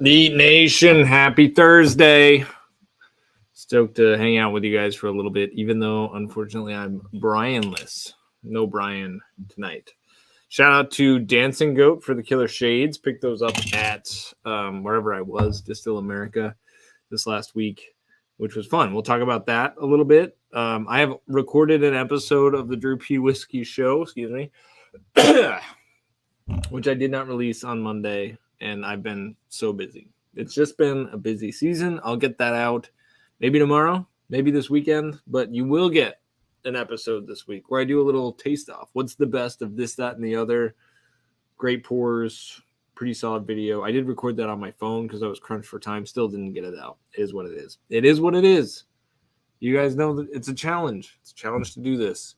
The Nation, happy Thursday. Stoked to hang out with you guys for a little bit, even though, unfortunately, I'm Brianless. No Brian tonight. Shout out to Dancing Goat for the Killer Shades. Picked those up at wherever I was, Distill America, this last week, which was fun. We'll talk about that a little bit. I have recorded an episode of the Drew P. Whiskey Show, which I did not release on Monday, and I've been so busy. It's just been a busy season. I'll get that out maybe tomorrow, maybe this weekend, but you will get an episode this week where I do a little taste off. What's the best of this, that, and the other? Great pours, pretty solid video. I did record that on my phone because I was crunched for time. Still didn't get it out. It is what it is. It is what it is. You guys know that it's a challenge. It's a challenge to do this.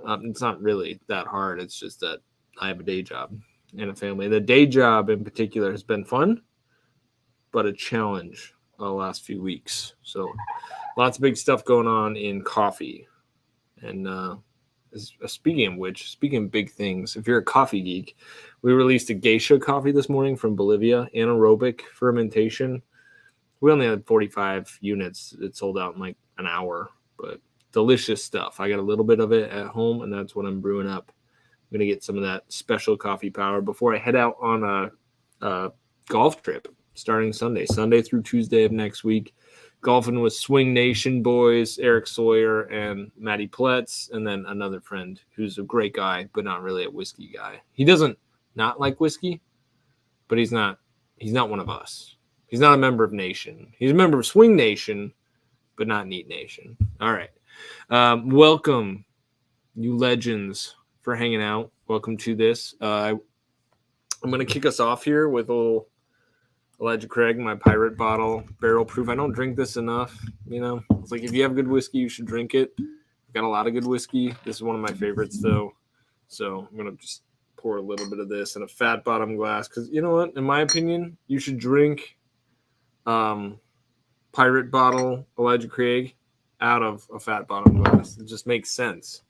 It's not really that hard. It's just that I have a day job and a family. The day job in particular has been fun, but a challenge the last few weeks. So lots of big stuff going on in coffee. And speaking of big things, if you're a coffee geek, we released a geisha coffee this morning from Bolivia, anaerobic fermentation. We only had 45 units. It sold out in like an hour, but delicious stuff. I got a little bit of it at home, and that's what I'm brewing up. I'm going to get some of that special coffee power before I head out on a golf trip starting Sunday through Tuesday of next week. Golfing with Swing Nation boys, Eric Sawyer and Matty Pletz, and then another friend who's a great guy, but not really a whiskey guy. He doesn't not like whiskey, but he's not one of us. He's not a member of Nation. He's a member of Swing Nation, but not Neat Nation. All right. Welcome, you legends, for hanging out. Welcome to this. I'm going to kick us off here with a little Elijah Craig, my pirate bottle, barrel proof. I don't drink this enough. It's like if you have good whiskey, you should drink it. I've got a lot of good whiskey. This is one of my favorites, though. So I'm going to just pour a little bit of this in a fat bottom glass because you know what? In my opinion, you should drink pirate bottle Elijah Craig out of a fat bottom glass. It just makes sense.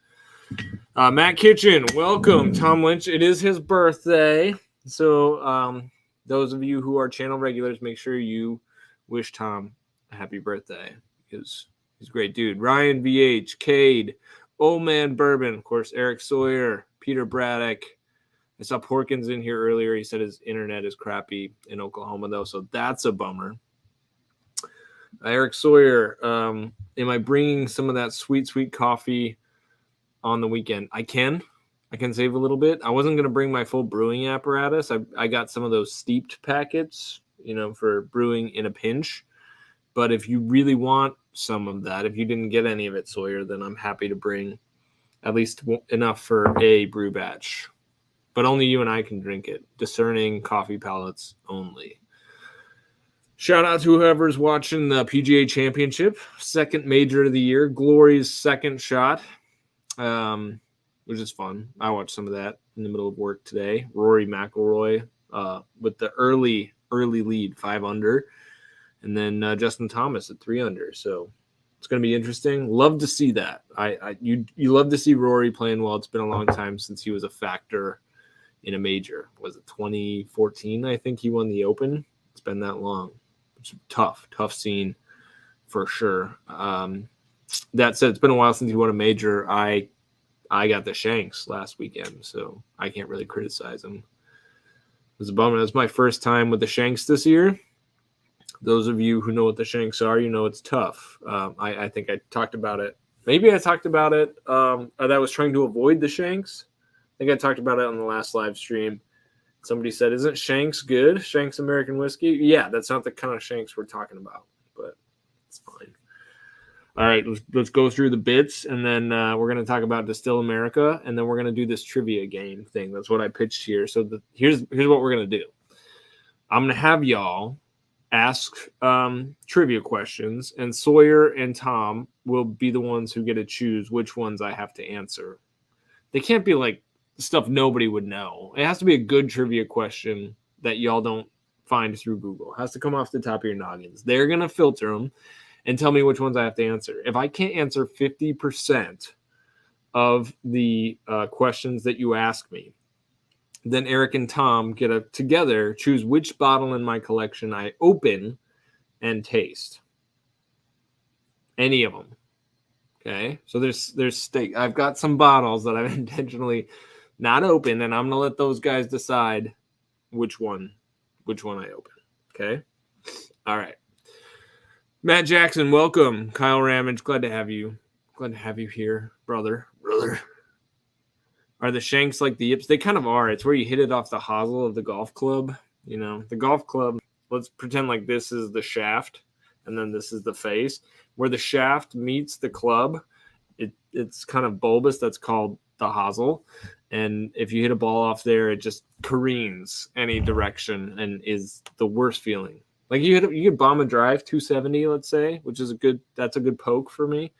Matt Kitchen, welcome. Tom Lynch, it is his birthday. So those of you who are channel regulars, make sure you wish Tom a happy birthday because he's a great dude. Ryan VH, Cade, Old Man Bourbon, of course, Eric Sawyer, Peter Braddock. I saw Porkins in here earlier. He said his internet is crappy in Oklahoma, though, so that's a bummer. Eric Sawyer, am I bringing some of that sweet, sweet coffee on the weekend? I can save a little bit. I wasn't going to bring my full brewing apparatus. I got some of those steeped packets, for brewing in a pinch. But if you really want some of that, if you didn't get any of it, Sawyer, then I'm happy to bring at least enough for a brew batch. But only you and I can drink it. Discerning coffee palates only. Shout out to whoever's watching the PGA Championship, second major of the year, Glory's second shot. Which is fun. I watched some of that in the middle of work today. Rory McIlroy with the early lead, 5 under, and then Justin Thomas at 3 under. So it's going to be interesting. Love to see that. You love to see Rory playing well. It's been a long time since he was a factor in a major. Was it 2014? I think he won the Open. It's been that long. It's a tough scene for sure. That said, it's been a while since he won a major. I got the Shanks last weekend, so I can't really criticize him. It was a bummer. That's my first time with the Shanks this year. Those of you who know what the Shanks are, it's tough. I think I talked about it. Maybe I talked about it that I was trying to avoid the Shanks. I think I talked about it on the last live stream. Somebody said, isn't Shanks good? Shanks American whiskey? Yeah, that's not the kind of Shanks we're talking about, but it's fine. All right, let's go through the bits, and then we're going to talk about Distill America, and then we're going to do this trivia game thing. That's what I pitched here. So here's what we're going to do. I'm going to have y'all ask trivia questions, and Sawyer and Tom will be the ones who get to choose which ones I have to answer. They can't be like stuff nobody would know. It has to be a good trivia question that y'all don't find through Google. It has to come off the top of your noggins. They're going to filter them and tell me which ones I have to answer. If I can't answer 50% of the questions that you ask me, then Eric and Tom get together, choose which bottle in my collection I open and taste. Any of them. Okay, so there's stake. I've got some bottles that I've intentionally not opened, and I'm gonna let those guys decide which one I open. Okay, all right. Matt Jackson, welcome. Kyle Ramage, glad to have you. Glad to have you here, brother. Are the shanks like the yips? They kind of are. It's where you hit it off the hosel of the golf club. You know, the golf club, let's pretend like this is the shaft and then this is the face. Where the shaft meets the club, it's kind of bulbous. That's called the hosel. And if you hit a ball off there, it just careens any direction and is the worst feeling. Like you could bomb a drive 270, let's say, which is that's a good poke for me.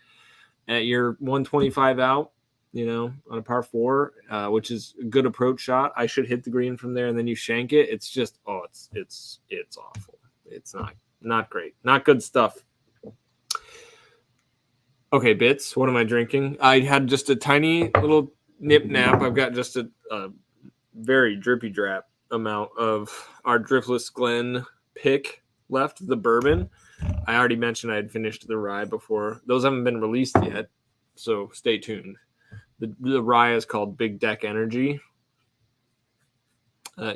At your 125 out, you know, on a par 4, which is a good approach shot. I should hit the green from there, and then you shank it. It's just, it's awful. It's not great. Not good stuff. Okay, Bits, what am I drinking? I had just a tiny little nip nap. I've got just a very drippy drap amount of our Driftless Glen pick left, the bourbon. I already mentioned I had finished the rye before. Those haven't been released yet, so stay tuned. The rye is called Big Deck Energy.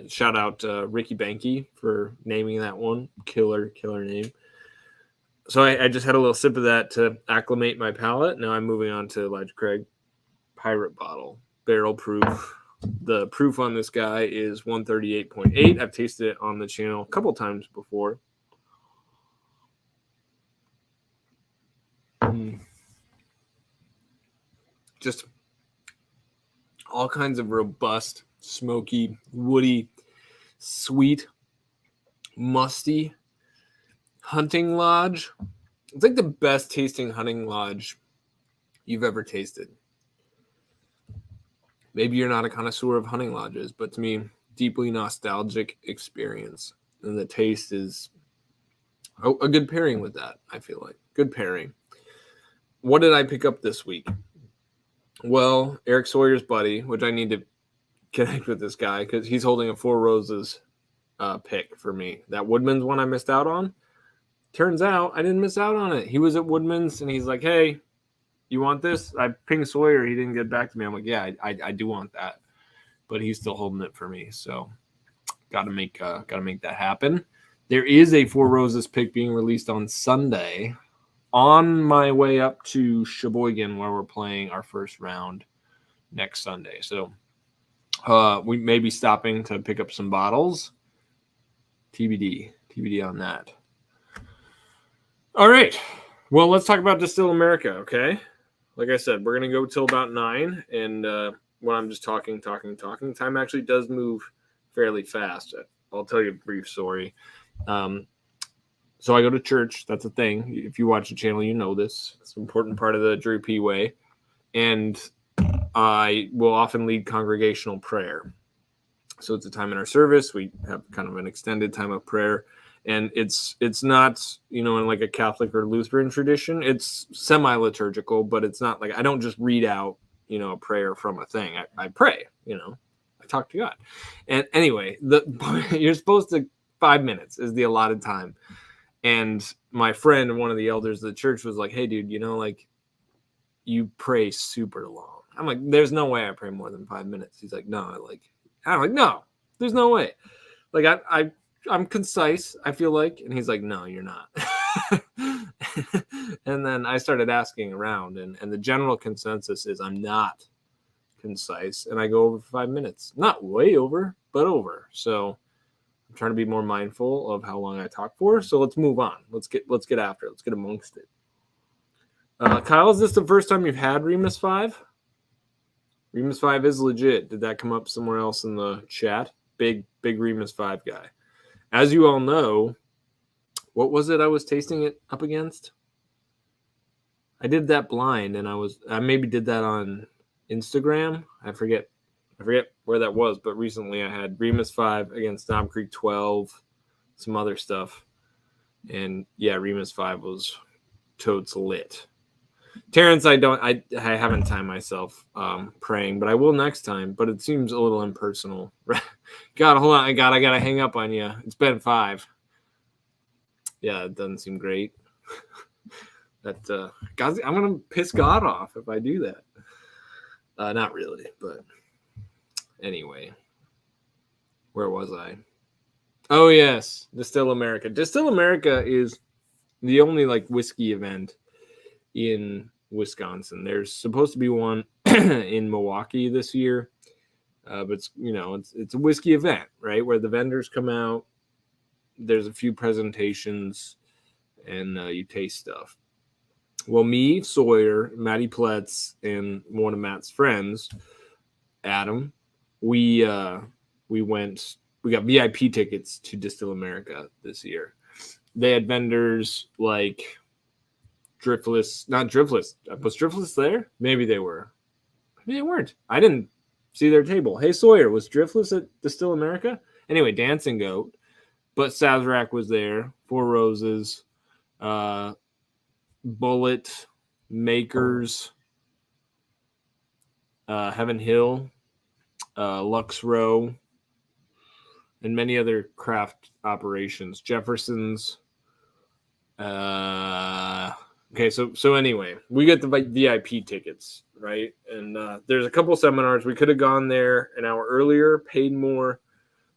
Shout out Ricky Banky for naming that one. Killer name. So I just had a little sip of that to acclimate my palate. Now I'm moving on to Elijah Craig Pirate Bottle. Barrel proof. The proof on this guy is 138.8. I've tasted it on the channel a couple times before. Just all kinds of robust, smoky, woody, sweet, musty hunting lodge. It's like the best tasting hunting lodge you've ever tasted. Maybe you're not a connoisseur of hunting lodges, but to me, deeply nostalgic experience. And the taste is a good pairing with that, I feel like. Good pairing. What did I pick up this week? Well, Eric Sawyer's buddy, which I need to connect with this guy because he's holding a Four Roses pick for me. That Woodman's one I missed out on. Turns out I didn't miss out on it. He was at Woodman's and he's like, hey, you want this? I pinged Sawyer. He didn't get back to me. I'm like, yeah, I do want that. But he's still holding it for me. So got to make that happen. There is a Four Roses pick being released on Sunday. On my way up to Sheboygan, where we're playing our first round next Sunday. So we may be stopping to pick up some bottles. TBD on that. All right. Well, let's talk about Distill America, okay? Like I said, we're going to go till about 9. And when I'm just talking, time actually does move fairly fast. I'll tell you a brief story. So I go to church. That's a thing. If you watch the channel, you know this. It's an important part of the Drew P. way. And I will often lead congregational prayer. So it's a time in our service. We have kind of an extended time of prayer. And it's not, in like a Catholic or Lutheran tradition. It's semi-liturgical, but it's not like I don't just read out, a prayer from a thing. I pray, I talk to God. And anyway, you're supposed to 5 minutes is the allotted time. And my friend, one of the elders of the church, was like, hey, dude, you pray super long. I'm like, there's no way I pray more than 5 minutes. He's like, no. I'm like, no, there's no way. Like, I'm concise, I feel like. And he's like, no, you're not. And then I started asking around, and the general consensus is I'm not concise. And I go over for 5 minutes. Not way over, but over. So I'm trying to be more mindful of how long I talk for. So let's move on. Let's get after it. Let's get amongst it. Kyle, is this the first time you've had Remus 5? Remus 5 is legit. Did that come up somewhere else in the chat? Big Remus 5 guy. As you all know, what was it I was tasting it up against? I did that blind, and I maybe did that on Instagram. I forget where that was, but recently I had Remus 5 against Knob Creek 12, some other stuff. And yeah, Remus 5 was totes lit. Terrence, I haven't timed myself praying, but I will next time. But it seems a little impersonal. God, hold on. I gotta hang up on you. It's been 5. Yeah, it doesn't seem great. That God, I'm gonna piss God off if I do that. Not really, but anyway, where was I? Oh yes, Distill America. Distill America is the only like whiskey event in Wisconsin. There's supposed to be one in Milwaukee this year, but it's a whiskey event, right? Where the vendors come out. There's a few presentations, and you taste stuff. Well, me, Sawyer, Matty Pletz, and one of Matt's friends, Adam, we went. We got VIP tickets to Distill America this year. They had vendors like Driftless, not Driftless. Was Driftless there? Maybe they were. Maybe they weren't. I didn't see their table. Hey, Sawyer, was Driftless at Distill America? Anyway, Dancing Goat. But Sazerac was there. Four Roses. Bullet. Makers. Heaven Hill. Lux Row. And many other craft operations. Jefferson's. Okay, so anyway, we get the VIP tickets, right? And there's a couple seminars. We could have gone there an hour earlier, paid more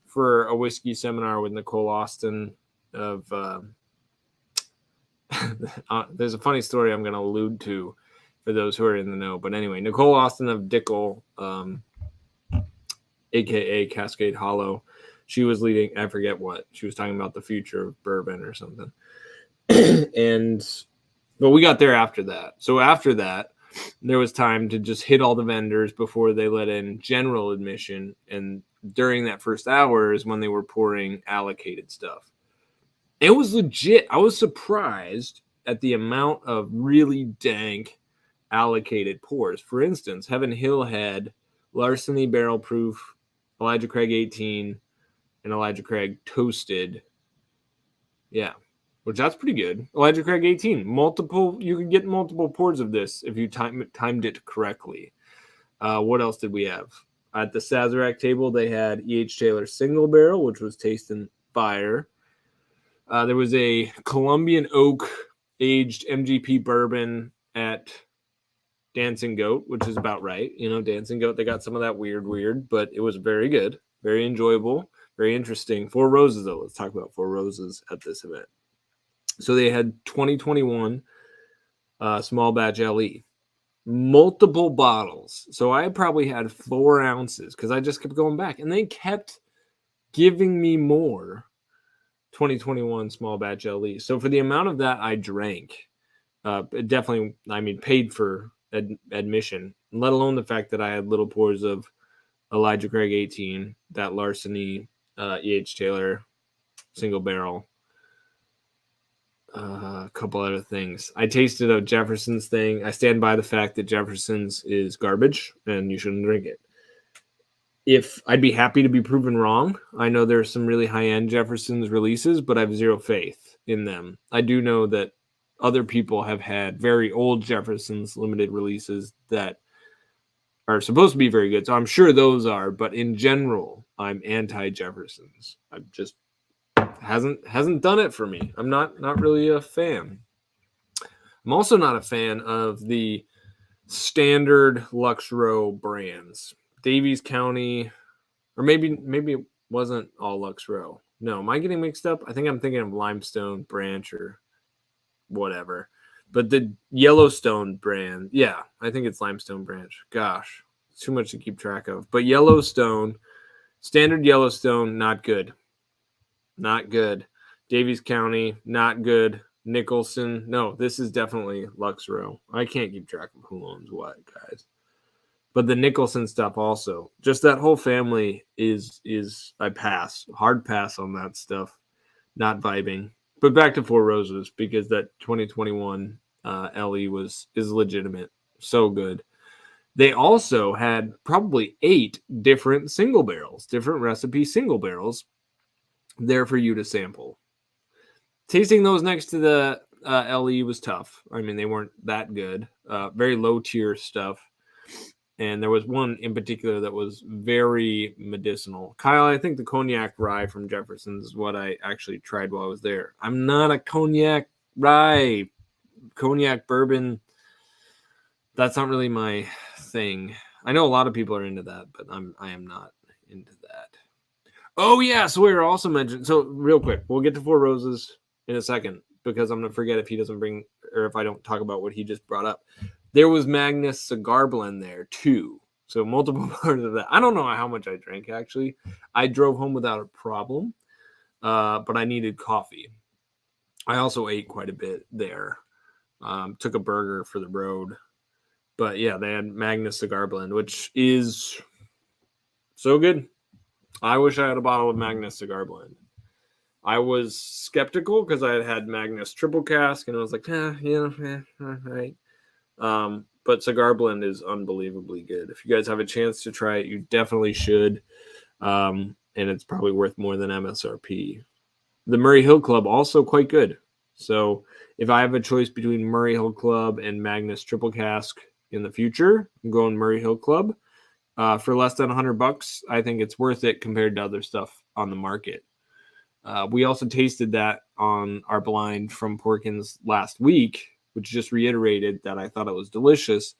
for a whiskey seminar with Nicole Austin of there's a funny story I'm going to allude to for those who are in the know. But anyway, Nicole Austin of Dickel, a.k.a. Cascade Hollow, she was leading, I forget what. She was talking about the future of bourbon or something. But we got there after that. So after that, there was time to just hit all the vendors before they let in general admission. And during that first hour is when they were pouring allocated stuff. It was legit. I was surprised at the amount of really dank allocated pours. For instance, Heaven Hill had Larceny Barrel Proof, Elijah Craig 18, and Elijah Craig Toasted. Yeah. Which that's pretty good. Elijah Craig 18. You could get multiple pours of this if you timed it correctly. What else did we have? At the Sazerac table, they had E.H. Taylor Single Barrel, which was tasting fire. There was a Colombian Oak aged MGP bourbon at Dancing Goat, which is about right. Dancing Goat, they got some of that weird, but it was very good, very enjoyable, very interesting. Four Roses, though. Let's talk about Four Roses at this event. So they had 2021 small batch LE, multiple bottles. So I probably had 4 ounces because I just kept going back, and they kept giving me more 2021 small batch LE. So for the amount of that I drank, it definitely, paid for admission, let alone the fact that I had little pours of Elijah Craig 18, that Larceny E.H. Taylor single barrel. A couple other things. I tasted a Jefferson's thing. I stand by the fact that Jefferson's is garbage and you shouldn't drink it. If I'd be happy to be proven wrong, I know there's some really high-end Jefferson's releases, but I have zero faith in them. I do know that other people have had very old Jefferson's limited releases that are supposed to be very good. So I'm sure those are, but in general, I'm anti-Jefferson's. I'm just hasn't done it for me. I'm not really a fan. I'm also not a fan of the standard Lux Row brands. Davies County, or maybe it wasn't all Lux Row. No, am I getting mixed up? I think I'm thinking of Limestone Branch or whatever. But the Yellowstone brand, yeah, I think it's Limestone Branch. Gosh, it's too much to keep track of. But Yellowstone, standard Yellowstone, not good. Not good. Davies County, not good. Nicholson, no, this is definitely Lux Row. I can't keep track of who owns what, guys. But the Nicholson stuff also, just that whole family is I pass. Hard pass on that stuff. Not vibing. But back to Four Roses, because that 2021 LE is legitimate. So good. They also had probably 8 different single barrels, different recipe single barrels there for you to sample. Tasting those next to the LE was tough. I mean, they weren't that good. Very low tier stuff. And there was one in particular that was very medicinal. Kyle, I think the cognac rye from Jefferson's is what I actually tried while I was there. I'm not a cognac rye. Cognac bourbon, that's not really my thing. I know a lot of people are into that, but I am not into that. Oh yeah, Sawyer also mentioned. So real quick, we'll get to Four Roses in a second because I'm gonna forget if he doesn't bring or if I don't talk about what he just brought up. There was Magnus Cigar Blend there too. So multiple parts of that. I don't know how much I drank actually. I drove home without a problem, but I needed coffee. I also ate quite a bit there. Took a burger for the road. But yeah, they had Magnus Cigar Blend, which is so good. I wish I had a bottle of Magnus Cigar Blend. I was skeptical because I had Magnus Triple Cask, and I was like, all right. But Cigar Blend is unbelievably good. If you guys have a chance to try it, you definitely should. And it's probably worth more than MSRP. The Murray Hill Club, also quite good. So if I have a choice between Murray Hill Club and Magnus Triple Cask in the future, I'm going Murray Hill Club. For less than $100, I think it's worth it compared to other stuff on the market. We also tasted that on our blind from Porkins last week, which just reiterated that I thought it was delicious.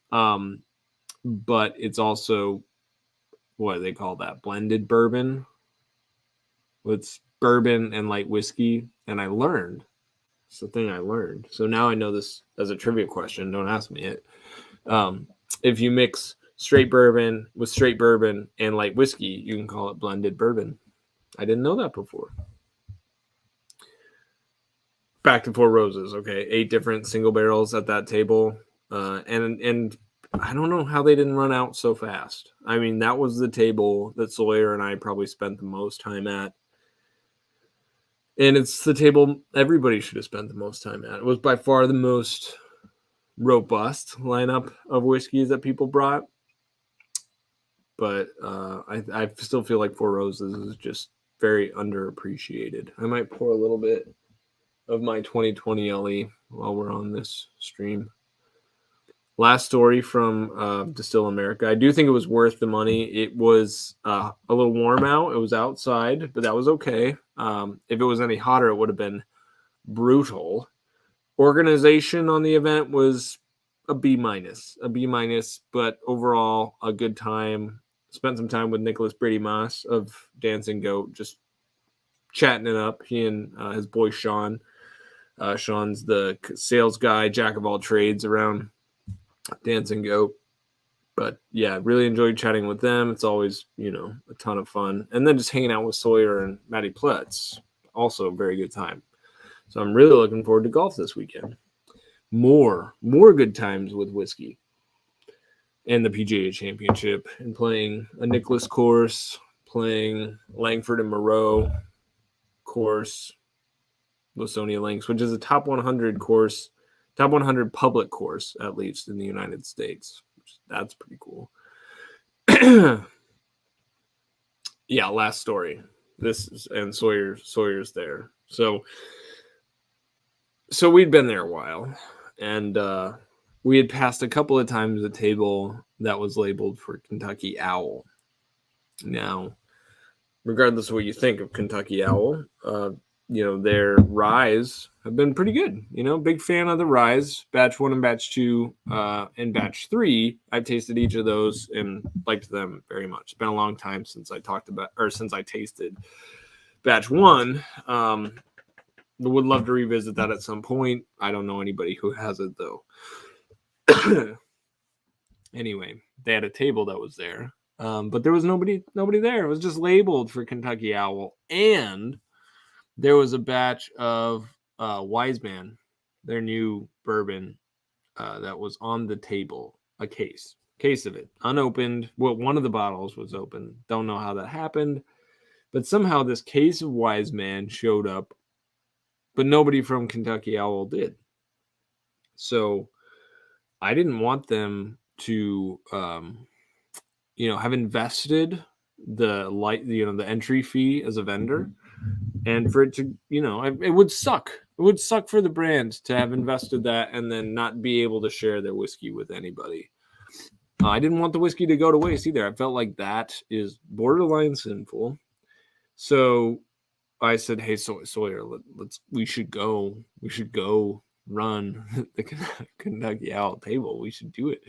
But it's also, what do they call that? Blended bourbon. It's bourbon and light whiskey. And I learned. It's the thing I learned. So now I know this as a trivia question. Don't ask me it. If you mix straight bourbon with straight bourbon and light whiskey, you can call it blended bourbon. I didn't know that before. Back to Four Roses. Okay, 8 different single barrels at that table, and I don't know how they didn't run out so fast. I mean, that was the table that Sawyer and I probably spent the most time at, and it's the table everybody should have spent the most time at. It was by far the most robust lineup of whiskeys that people brought, but I still feel like Four Roses is just very underappreciated. I might pour a little bit of my 2020 LE while we're on this stream. Last story from Distill America. I do think it was worth the money. It was a little warm out. It was outside, but that was okay. If it was any hotter, it would have been brutal. Organization on the event was a B-, but overall a good time. Spent some time with Nicholas Brady Moss of Dancing Goat, just chatting it up. He and his boy Sean. Sean's the sales guy, jack of all trades around Dancing Goat. But yeah, really enjoyed chatting with them. It's always, a ton of fun. And then just hanging out with Sawyer and Matty Pletz. Also a very good time. So I'm really looking forward to golf this weekend. More good times with whiskey. And the PGA Championship. And playing a Nicklaus course. Playing Langford and Moreau course. Lawsonia Links, which is a top 100 course, top 100 public course, at least in the United States. That's pretty cool. Yeah, last story. This is, and Sawyer's there. So we'd been there a while, and we had passed a couple of times a table that was labeled for Kentucky Owl. Now, regardless of what you think of Kentucky Owl, their ryes have been pretty good. Big fan of the ryes. Batch 1 and Batch 2 and Batch 3. I've tasted each of those and liked them very much. It's been a long time since I tasted Batch 1. Would love to revisit that at some point. I don't know anybody who has it, though. Anyway, they had a table that was there. But there was nobody there. It was just labeled for Kentucky Owl. And there was a batch of Wise Man, their new bourbon, that was on the table. A case of it, unopened. Well, one of the bottles was open. Don't know how that happened. But somehow this case of Wise Man showed up, but nobody from Kentucky Owl did. So I didn't want them to, have invested the entry fee as a vendor, and for it to, it would suck. It would suck for the brand to have invested that and then not be able to share their whiskey with anybody. I didn't want the whiskey to go to waste either. I felt like that is borderline sinful. So I said, "Hey, Sawyer, we should go run the Kentucky Owl table. We should do it."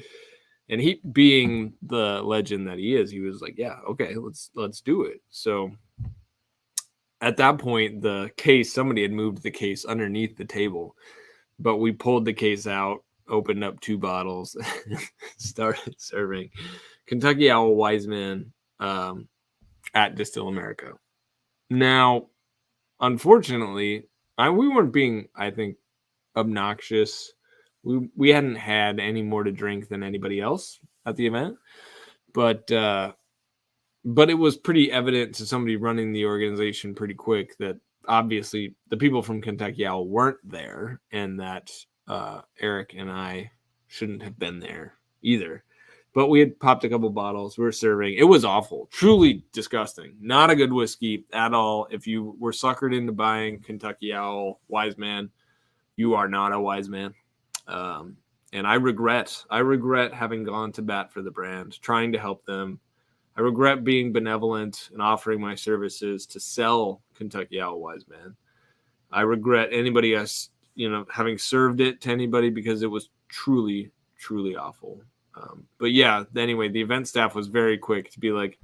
And he, being the legend that he is, he was like, "Yeah, okay, let's do it." So at that point, somebody had moved the case underneath the table, but we pulled the case out, opened up 2 bottles, started serving Kentucky Owl Wiseman at Distill America. Now, unfortunately, we weren't being, I think, obnoxious. We hadn't had any more to drink than anybody else at the event, but it was pretty evident to somebody running the organization pretty quick that obviously the people from Kentucky Owl weren't there, and that Eric and I shouldn't have been there either. But we had popped a couple bottles. We were serving. It was awful. Truly disgusting. Not a good whiskey at all. If you were suckered into buying Kentucky Owl Wise Man, you are not a wise man. And I regret having gone to bat for the brand, trying to help them. I regret being benevolent and offering my services to sell Kentucky Owl Wise Man. I regret anybody else, having served it to anybody, because it was truly, truly awful. But yeah, anyway, the event staff was very quick to be like,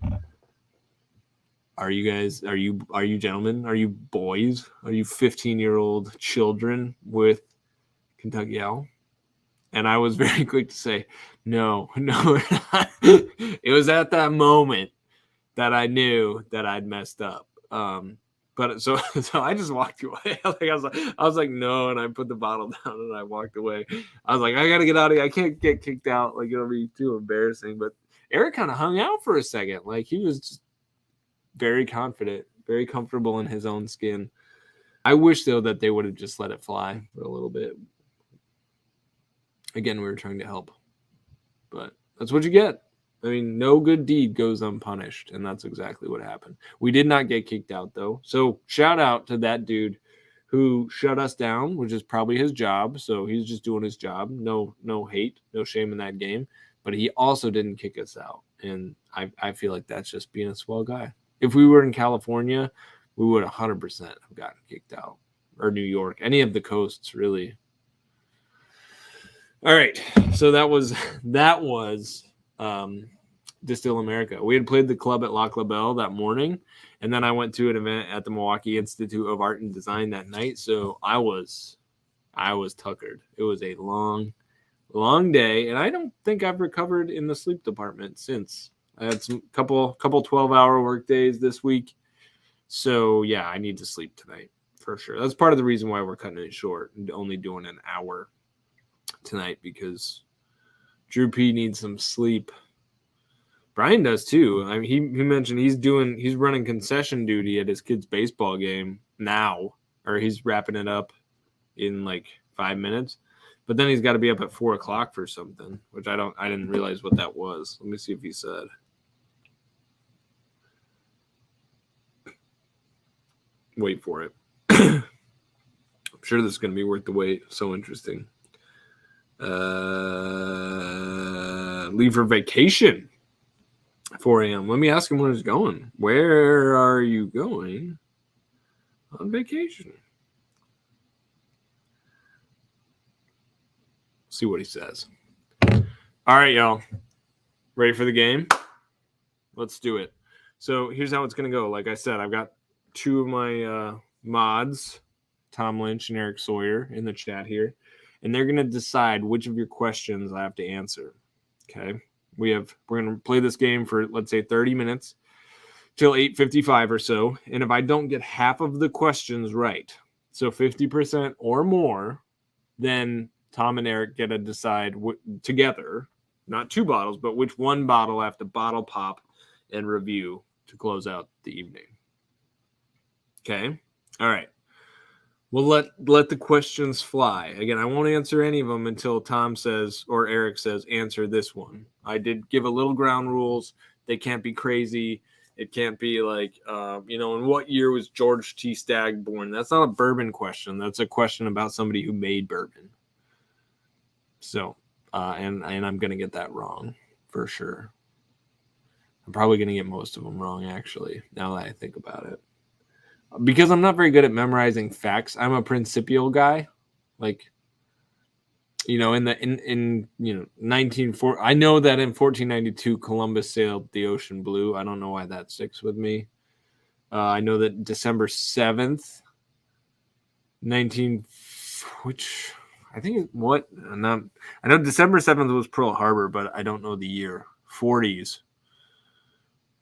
are you gentlemen? Are you boys? Are you 15-year-old children with Kentucky Owl? And I was very quick to say, no, we're not. It was at that moment that I knew that I'd messed up. But so I just walked away. I was like, no, and I put the bottle down and I walked away. I was like, I gotta get out of here. I can't get kicked out. Like, it'll be too embarrassing. But Eric kind of hung out for a second. Like, he was just very confident, very comfortable in his own skin. I wish, though, that they would have just let it fly for a little bit. Again, we were trying to help, but that's what you get. I mean, no good deed goes unpunished, and that's exactly what happened. We did not get kicked out, though. So shout out to that dude who shut us down, which is probably his job. So he's just doing his job. No hate, no shame in that game. But he also didn't kick us out, and I feel like that's just being a swell guy. If we were in California, we would 100% have gotten kicked out, or New York, any of the coasts, really. All right, so that was Distill America. We had played the club at Lac La Belle that morning, and then I went to an event at the Milwaukee Institute of Art and Design that night. So I was tuckered. It was a long day, and I don't think I've recovered in the sleep department since. I had some couple 12-hour work days this week. So yeah, I need to sleep tonight for sure. That's part of the reason why we're cutting it short and only doing an hour tonight, because Drew P needs some sleep. Brian does too. I mean, he mentioned he's running concession duty at his kid's baseball game now, or he's wrapping it up in like 5 minutes. But then he's got to be up at 4:00 for something, which I didn't realize what that was. Let me see if he said. Wait for it. I'm sure this is going to be worth the wait. So interesting. Leave for vacation. 4 a.m. Let me ask him where he's going. Where are you going on vacation? See what he says. All right, y'all. Ready for the game? Let's do it. So here's how it's going to go. Like I said, I've got 2 of my mods, Tom Lynch and Eric Sawyer, in the chat here. And they're going to decide which of your questions I have to answer. Okay? We're going to play this game for, let's say, 30 minutes till 8:55 or so. And if I don't get half of the questions right, so 50% or more, then Tom and Eric get to decide together, not 2 bottles, but which one bottle I have to bottle pop and review to close out the evening. Okay? All right. We'll let the questions fly. Again, I won't answer any of them until Tom says or Eric says, answer this one. I did give a little ground rules. They can't be crazy. It can't be like, in what year was George T. Stagg born? That's not a bourbon question. That's a question about somebody who made bourbon. So, and I'm going to get that wrong for sure. I'm probably going to get most of them wrong, actually, now that I think about it. Because I'm not very good at memorizing facts. I'm a principial guy. Like, in 1940, I know that in 1492 Columbus sailed the ocean blue. I don't know why that sticks with me. I know that December 7th, which I think what I know December 7th was Pearl Harbor, but I don't know the year. 40s.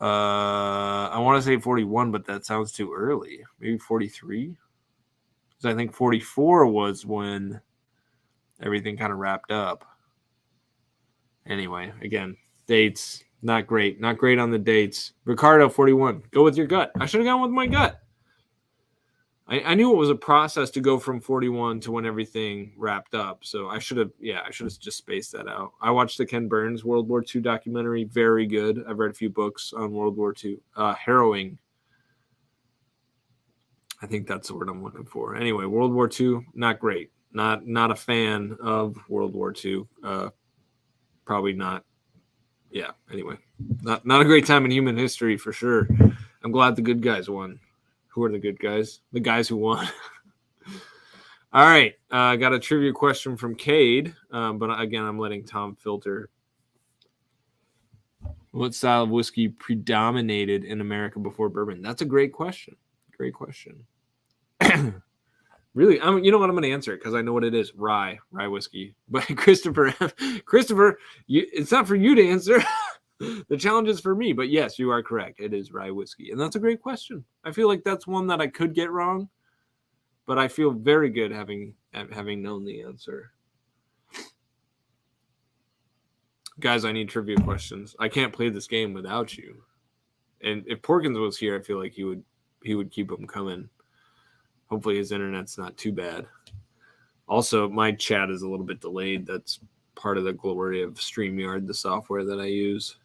I want to say 41, but that sounds too early. Maybe 43. Because I think 44 was when everything kind of wrapped up. Anyway, again, dates, not great. Not great on the dates. Ricardo, 41. Go with your gut. I should have gone with my gut. I knew it was a process to go from 41 to when everything wrapped up. So I should have just spaced that out. I watched the Ken Burns World War II documentary. Very good. I've read a few books on World War II. Harrowing. I think that's the word I'm looking for. Anyway, World War II, not great. Not a fan of World War II. Probably not. Yeah, anyway. Not a great time in human history for sure. I'm glad the good guys won. Who are the good guys? The guys who won. All right. I got a trivia question from Cade. But again, I'm letting Tom filter. What style of whiskey predominated in America before bourbon? That's a great question. Great question. Really, you know what? I'm going to answer it because I know what it is. Rye whiskey. But Christopher, it's not for you to answer. The challenge is for me. But yes, you are correct. It is rye whiskey. And that's a great question. I feel like that's one that I could get wrong. But I feel very good having known the answer. Guys, I need trivia questions. I can't play this game without you. And if Porkins was here, I feel like he would keep them coming. Hopefully his internet's not too bad. Also, my chat is a little bit delayed. That's part of the glory of StreamYard, the software that I use.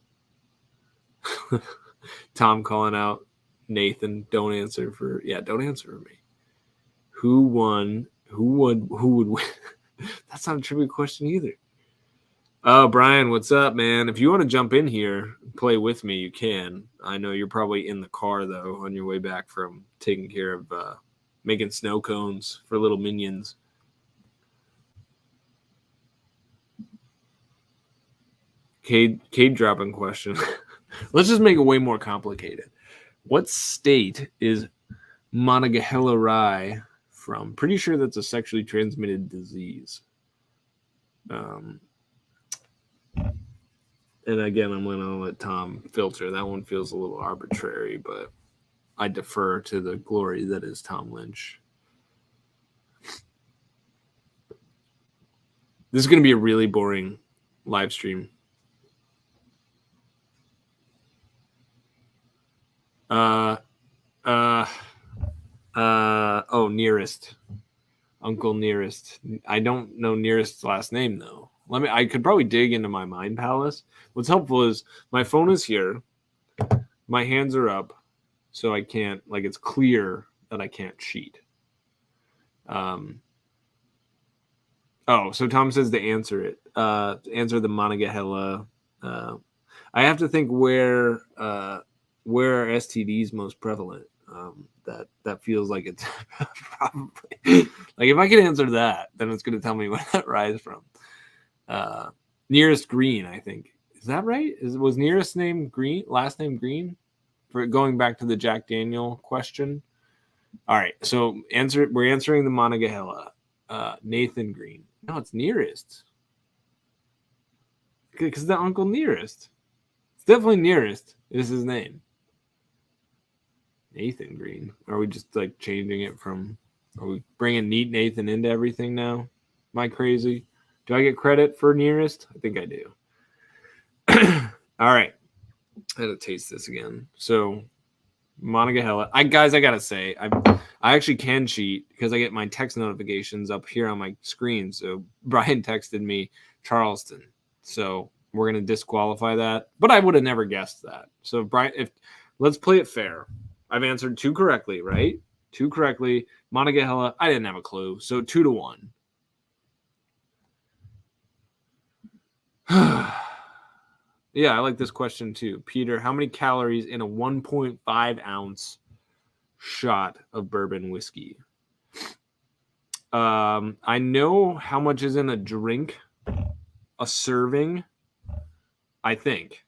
Tom calling out Nathan, don't answer for me. Who won? Who would win? That's not a trivia question either. Oh, Brian, what's up, man? If you want to jump in here and play with me, you can. I know you're probably in the car, though, on your way back from taking care of making snow cones for little minions. Cade dropping question. Let's just make it way more complicated. What state is Monongahela rye from? Pretty sure that's a sexually transmitted disease. And again, I'm going to let Tom filter. That one feels a little arbitrary, but I defer to the glory that is Tom Lynch. This is going to be a really boring live stream. Nearest. Uncle Nearest. I don't know Nearest's last name, though. I could probably dig into my mind palace. What's helpful is my phone is here. My hands are up. So I can't, it's clear that I can't cheat. So Tom says to answer it. Answer the Monongahela. I have to think where are STDs most prevalent. That feels like it's probably if I can answer that, then it's going to tell me where that rye is from. Nearest Green, I think. Is that right? Was Nearest name Green? Last name Green? For going back to the Jack Daniel question. All right, so we're answering the Monongahela. Nathan Green. No, it's Nearest. Because the Uncle Nearest. It's definitely Nearest is his name. Nathan Green. Are we just changing it from? Are we bringing Neat Nathan into everything now? Am I crazy? Do I get credit for Nearest? I think I do. All right. I had to taste this again. So, Monongahela. I gotta say, I actually can cheat because I get my text notifications up here on my screen. So Brian texted me Charleston. So we're gonna disqualify that. But I would have never guessed that. So Brian, Let's play it fair. I've answered 2 correctly, right? 2 correctly. Monongahela, I didn't have a clue. So 2-1. Yeah, I like this question too. Peter, how many calories in a 1.5 ounce shot of bourbon whiskey? I know how much is in a drink, a serving, I think.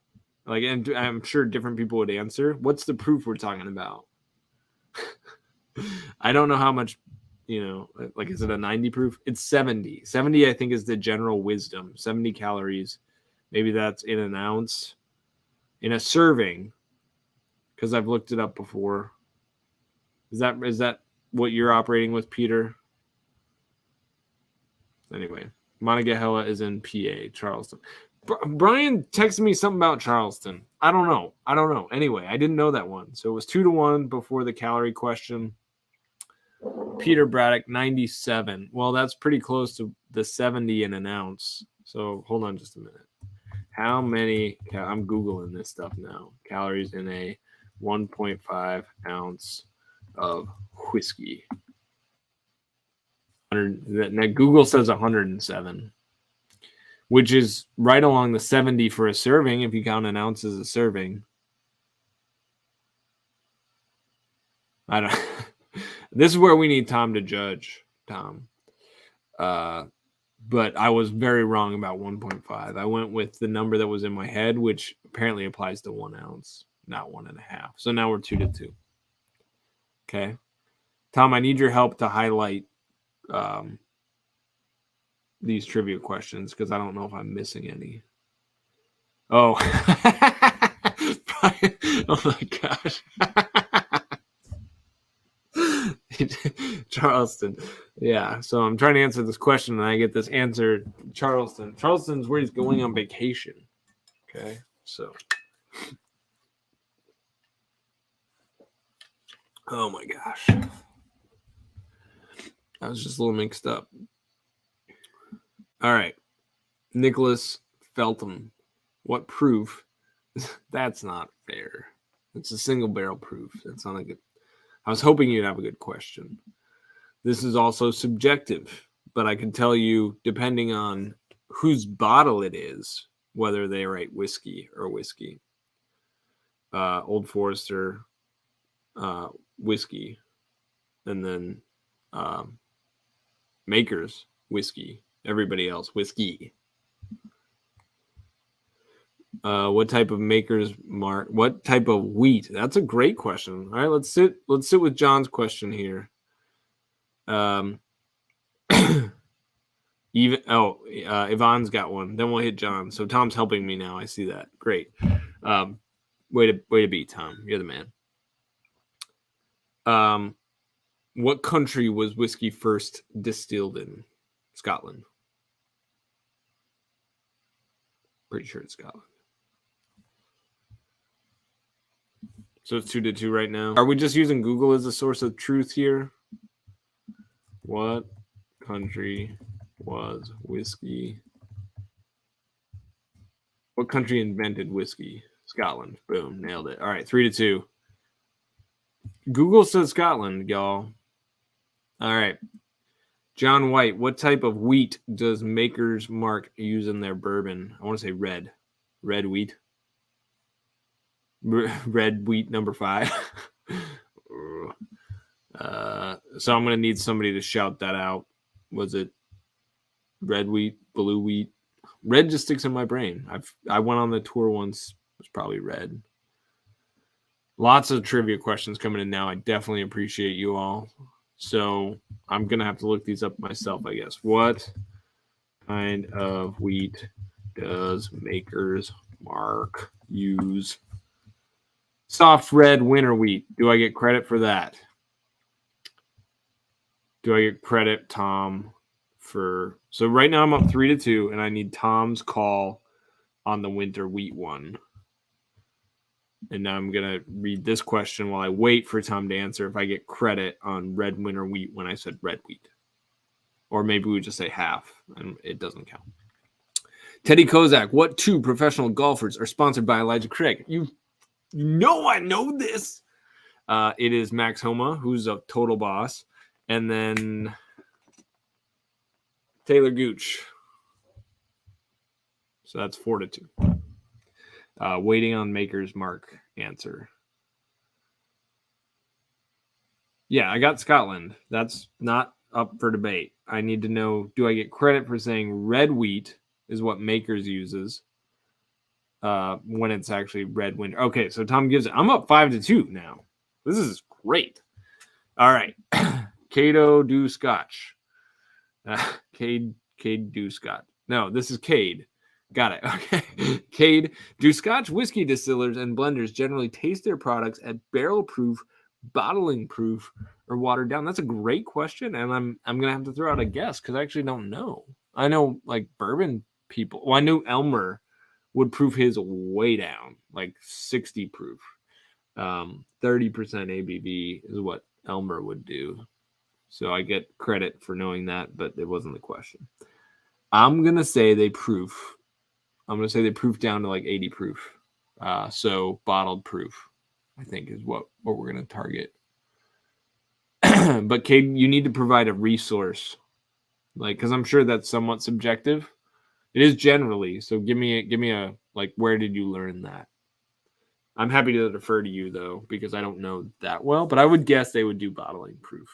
Like, and I'm sure different people would answer. What's the proof we're talking about? I don't know how much, like, is it a 90 proof? It's 70. 70, I think, is the general wisdom. 70 calories. Maybe that's in an ounce. In a serving, because I've looked it up before. Is that what you're operating with, Peter? Anyway, Monongahela is in PA, Charleston. Brian texted me something about Charleston. I don't know. Anyway, I didn't know that one. So it was 2-1 before the calorie question. Peter Braddock, 97. Well, that's pretty close to the 70 in an ounce. So hold on just a minute. How many, I'm Googling this stuff now, calories in a 1.5 ounce of whiskey? Now Google says 107, which is right along the 70 for a serving if you count an ounce as a serving. I don't. This is where we need Tom to judge, Tom. But I was very wrong about 1.5. I went with the number that was in my head, which apparently applies to 1 ounce, not 1.5. So now we're 2-2. Okay. Tom, I need your help to highlight these trivia questions because I don't know if I'm missing any. Oh. Oh my gosh. Charleston. Yeah. So I'm trying to answer this question and I get this answer. Charleston. Charleston's where he's going on vacation. Okay. So. Oh my gosh. I was just a little mixed up. All right. Nicholas Feltham. What proof? That's not fair. It's a single barrel proof. That's not a good. I was hoping you'd have a good question. This is also subjective, but I can tell you, depending on whose bottle it is, whether they write whiskey or whiskey. Old Forester whiskey, and then Makers whiskey. Everybody else whiskey. What type of Maker's Mark? What type of wheat? That's a great question. All right, let's sit with John's question here. Yvonne's got one. Then we'll hit John. So Tom's helping me now. I see that. Great. Way to be, Tom. You're the man. What country was whiskey first distilled in? Scotland. Pretty sure it's Scotland. So it's 2-2 right now. Are we just using Google as a source of truth here? What country was whiskey? What country invented whiskey? Scotland. Boom. Nailed it. All right. 3-2. Google says Scotland, y'all. All right. John White, what type of wheat does Maker's Mark use in their bourbon? I want to say red. Red wheat. Red wheat number 5. So I'm going to need somebody to shout that out. Was it red wheat, blue wheat? Red just sticks in my brain. I went on the tour once. It was probably red. Lots of trivia questions coming in now. I definitely appreciate you all. So I'm going to have to look these up myself, I guess. What kind of wheat does Maker's Mark use? Soft red winter wheat. Do I get credit for that? Do I get credit, Tom, for... So right now I'm up 3-2, and I need Tom's call on the winter wheat one. And now I'm going to read this question while I wait for Tom to answer if I get credit on red winter wheat when I said red wheat. Or maybe we just say half, and it doesn't count. Teddy Kozak, what 2 professional golfers are sponsored by Elijah Craig? You I know this. It is Max Homa, who's a total boss. And then Taylor Gooch. So that's 4-2. Waiting on Maker's Mark answer. Yeah, I got Scotland. That's not up for debate. I need to know, do I get credit for saying red wheat is what Makers uses when it's actually red winter? Okay, so Tom gives it. I'm up 5-2 now. This is great. All right. Cato do Scotch. Cade do Scotch. No, this is Cade. Got it. Okay. Cade do Scotch whiskey distillers and blenders generally taste their products at barrel proof, bottling proof, or watered down? That's a great question, and I'm gonna have to throw out a guess because I actually don't know. I know like bourbon people. Well, I knew Elmer would proof his way down, like 60 proof. 30% ABV is what Elmer would do. So I get credit for knowing that, but it wasn't the question. I'm gonna say they proof. I'm gonna say they proof down to like 80 proof. So bottled proof, I think, is what we're gonna target. But Cade, you need to provide a resource, like, because I'm sure that's somewhat subjective. It is generally. So give me a like, where did you learn that? I'm happy to defer to you though, because I don't know that well, but I would guess they would do bottling proof.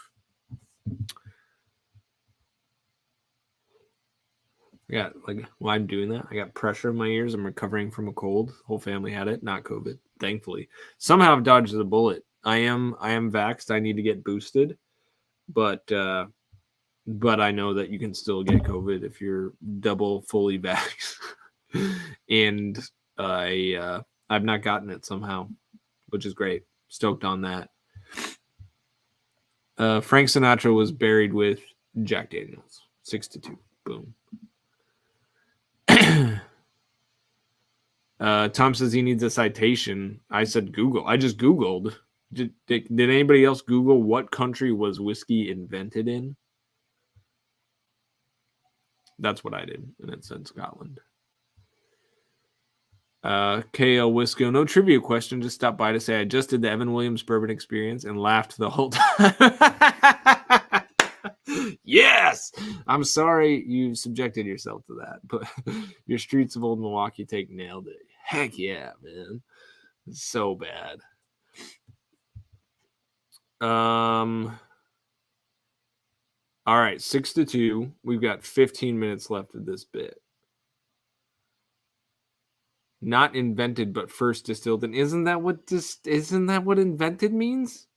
I got like, while I'm doing that, I got pressure in my ears. I'm recovering from a cold. Whole family had it, not COVID, thankfully. Somehow I've dodged the bullet. I am vaxxed. I need to get boosted, but I know that you can still get COVID if you're double fully vaxxed. And I've not gotten it somehow, which is great. Stoked on that. Frank Sinatra was buried with Jack Daniels. 6-2. Boom. Tom says he needs a citation. I said Google. I just Googled. Did anybody else Google what country was whiskey invented in? That's what I did, and it said Scotland. KL Wisco, no trivia question. Just stopped by to say I just did the Evan Williams bourbon experience and laughed the whole time. Yes, I'm sorry you subjected yourself to that, but your Streets of Old Milwaukee take nailed it. Heck yeah, man. It's so bad. All right, 6-2. We've got 15 minutes left of this bit. Not invented, but first distilled. And isn't that what invented means?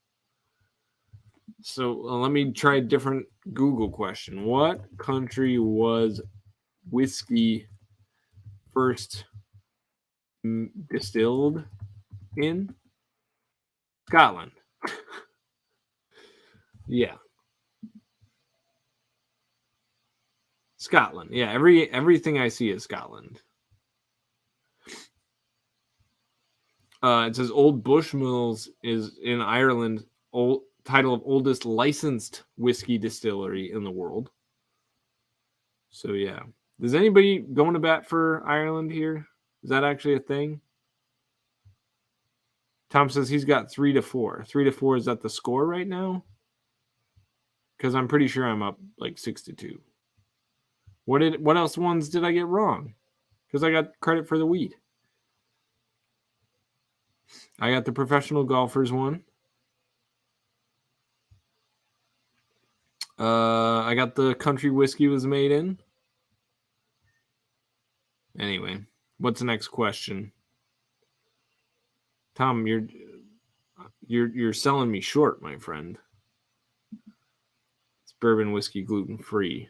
So let me try a different Google question. What country was whiskey first distilled in? Scotland. Yeah. Scotland. Yeah, everything I see is Scotland. It says Old Bushmills is in Ireland. Title of oldest licensed whiskey distillery in the world. So yeah. Is anybody going to bat for Ireland here? Is that actually a thing? Tom says he's got 3-4. 3-4, is that the score right now? Because I'm pretty sure I'm up like 6-2. What else ones did I get wrong? Because I got credit for the wheat. I got the professional golfers one. I got the country whiskey was made in. Anyway, what's the next question? Tom, you're selling me short, my friend. It's bourbon whiskey gluten free.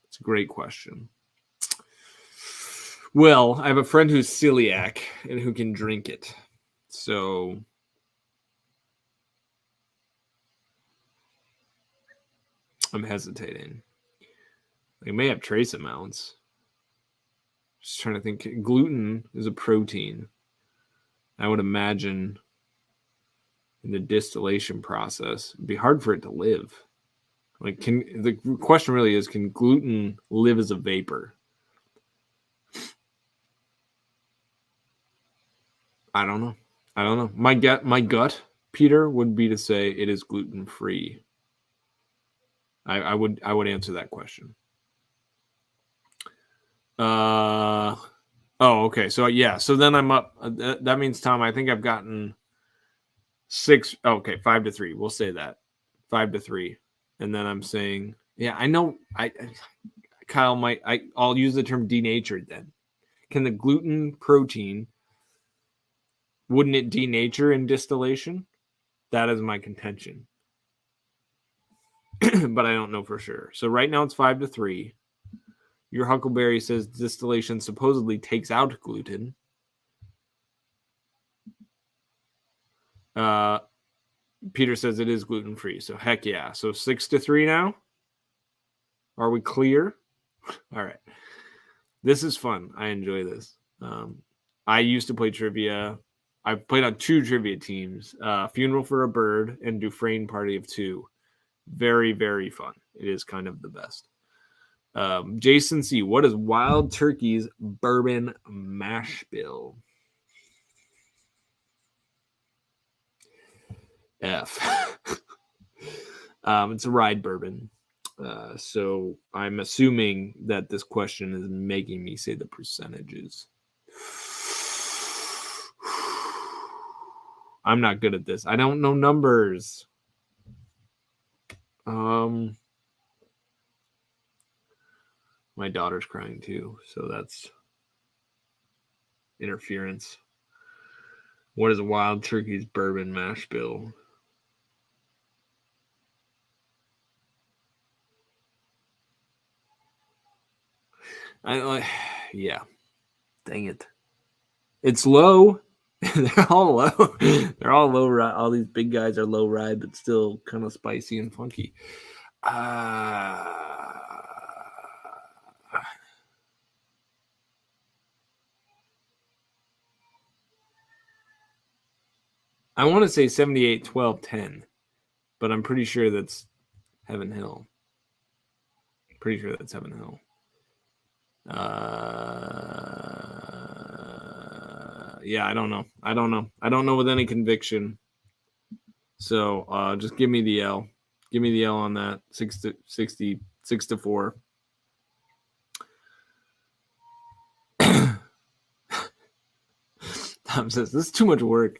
It's a great question. Well, I have a friend who's celiac and who can drink it. So I'm hesitating. They may have trace amounts. Just trying to think. Gluten is a protein. I would imagine in the distillation process, it'd be hard for it to live. Like, the question really is, can gluten live as a vapor? I don't know. I don't know. My gut, Peter, would be to say it is gluten free. I would answer that question. Oh, okay. So yeah. So then I'm up. That means, Tom, I think I've gotten 6. Okay, 5-3. We'll say that 5-3, and then I'm saying, yeah, I know. Kyle might. I'll use the term denatured. Then, can the gluten protein, wouldn't it denature in distillation? That is my contention, but I don't know for sure. So right now it's 5-3. Your Huckleberry says distillation supposedly takes out gluten. Peter says it is gluten-free. So heck yeah. So 6-3 now. Are we clear? All right. This is fun. I enjoy this. I used to play trivia. I've played on 2 trivia teams, Funeral for a Bird and Dufresne Party of 2. Very, very fun. It is kind of the best. Jason C., what is Wild Turkey's bourbon mash bill? F. It's a rye bourbon. So I'm assuming that this question is making me say the percentages. I'm not good at this. I don't know numbers. My daughter's crying too, so that's interference. What is Wild Turkey's bourbon mash bill? Yeah. Dang it. It's low. They're all low. They're all low rye. All these big guys are low rye, but still kind of spicy and funky. I want to say 78, 12, 10, but I'm pretty sure that's Heaven Hill. Pretty sure that's Heaven Hill. Yeah, I don't know. I don't know with any conviction. So just give me the L. Give me the L on that. 6-4. Tom says this is too much work.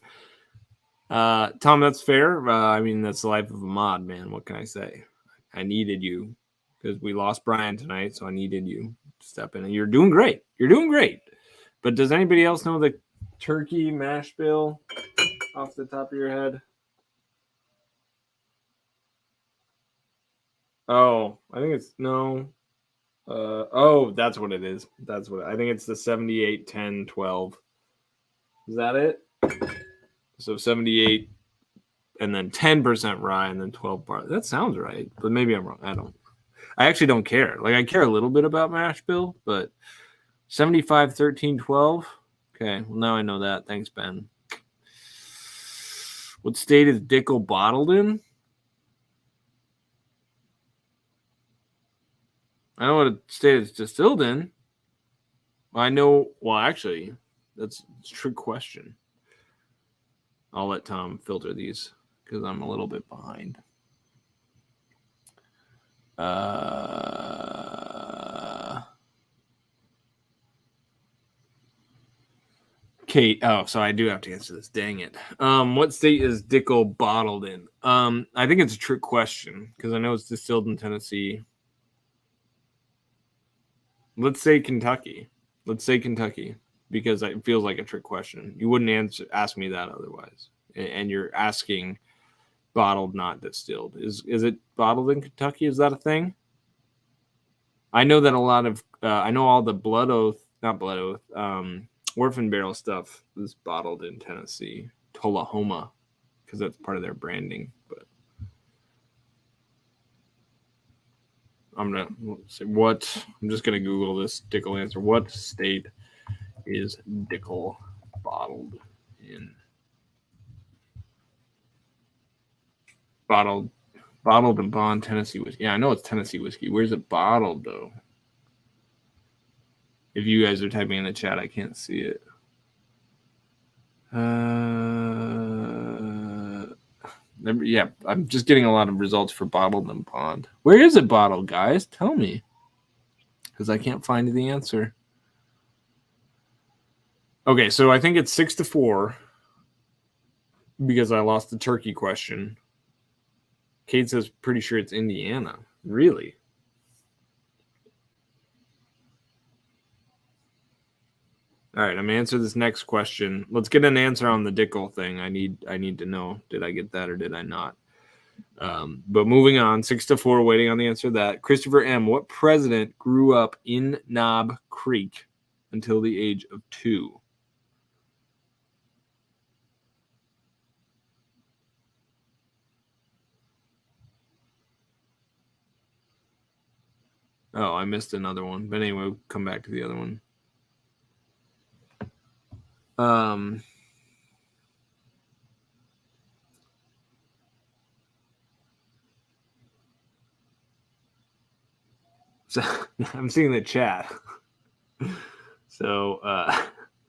Tom, that's fair. I mean, that's the life of a mod, man. What can I say? I needed you because we lost Brian tonight, so I needed you to step in. And you're doing great. You're doing great. But does anybody else know the turkey mash bill off the top of your head? Oh, I think it's no. That's what it is. That's what I think it's the 78, 10, 12. Is that it? So 78 and then 10% rye and then 12 barley. That sounds right, but maybe I'm wrong. I actually don't care. Like I care a little bit about mash bill, but 75, 13, 12. Okay, well now I know that. Thanks, Ben. What state is Dickel bottled in? I know what state it's distilled in. I know. Well, actually, that's a trick question. I'll let Tom filter these because I'm a little bit behind. Kate. Oh, so I do have to answer this. Dang it. What state is Dickel bottled in? I think it's a trick question because I know it's distilled in Tennessee. Let's say Kentucky. Because it feels like a trick question. You wouldn't ask me that otherwise. And you're asking bottled, not distilled. Is it bottled in Kentucky? Is that a thing? I know that a lot of I know all the Orphan Barrel stuff is bottled in Tennessee, Tullahoma, because that's part of their branding. But I'm gonna say what. I'm just gonna Google this Dickel answer. What state is Dickel bottled in? Bottled in Bond, Tennessee whiskey. Yeah, I know it's Tennessee whiskey. Where's it bottled though? If you guys are typing in the chat, I can't see it. Yeah, I'm just getting a lot of results for bottled and pond. Where is it bottled, guys? Tell me. Because I can't find the answer. Okay, so I think it's 6-4 because I lost the turkey question. Kate says pretty sure it's Indiana. Really? All right, I'm gonna answer this next question. Let's get an answer on the Dickel thing. I need to know, did I get that or did I not? But moving on, 6-4, waiting on the answer to that. Christopher M., what president grew up in Knob Creek until the age of 2? Oh, I missed another one. But anyway, we'll come back to the other one. So I'm seeing the chat. So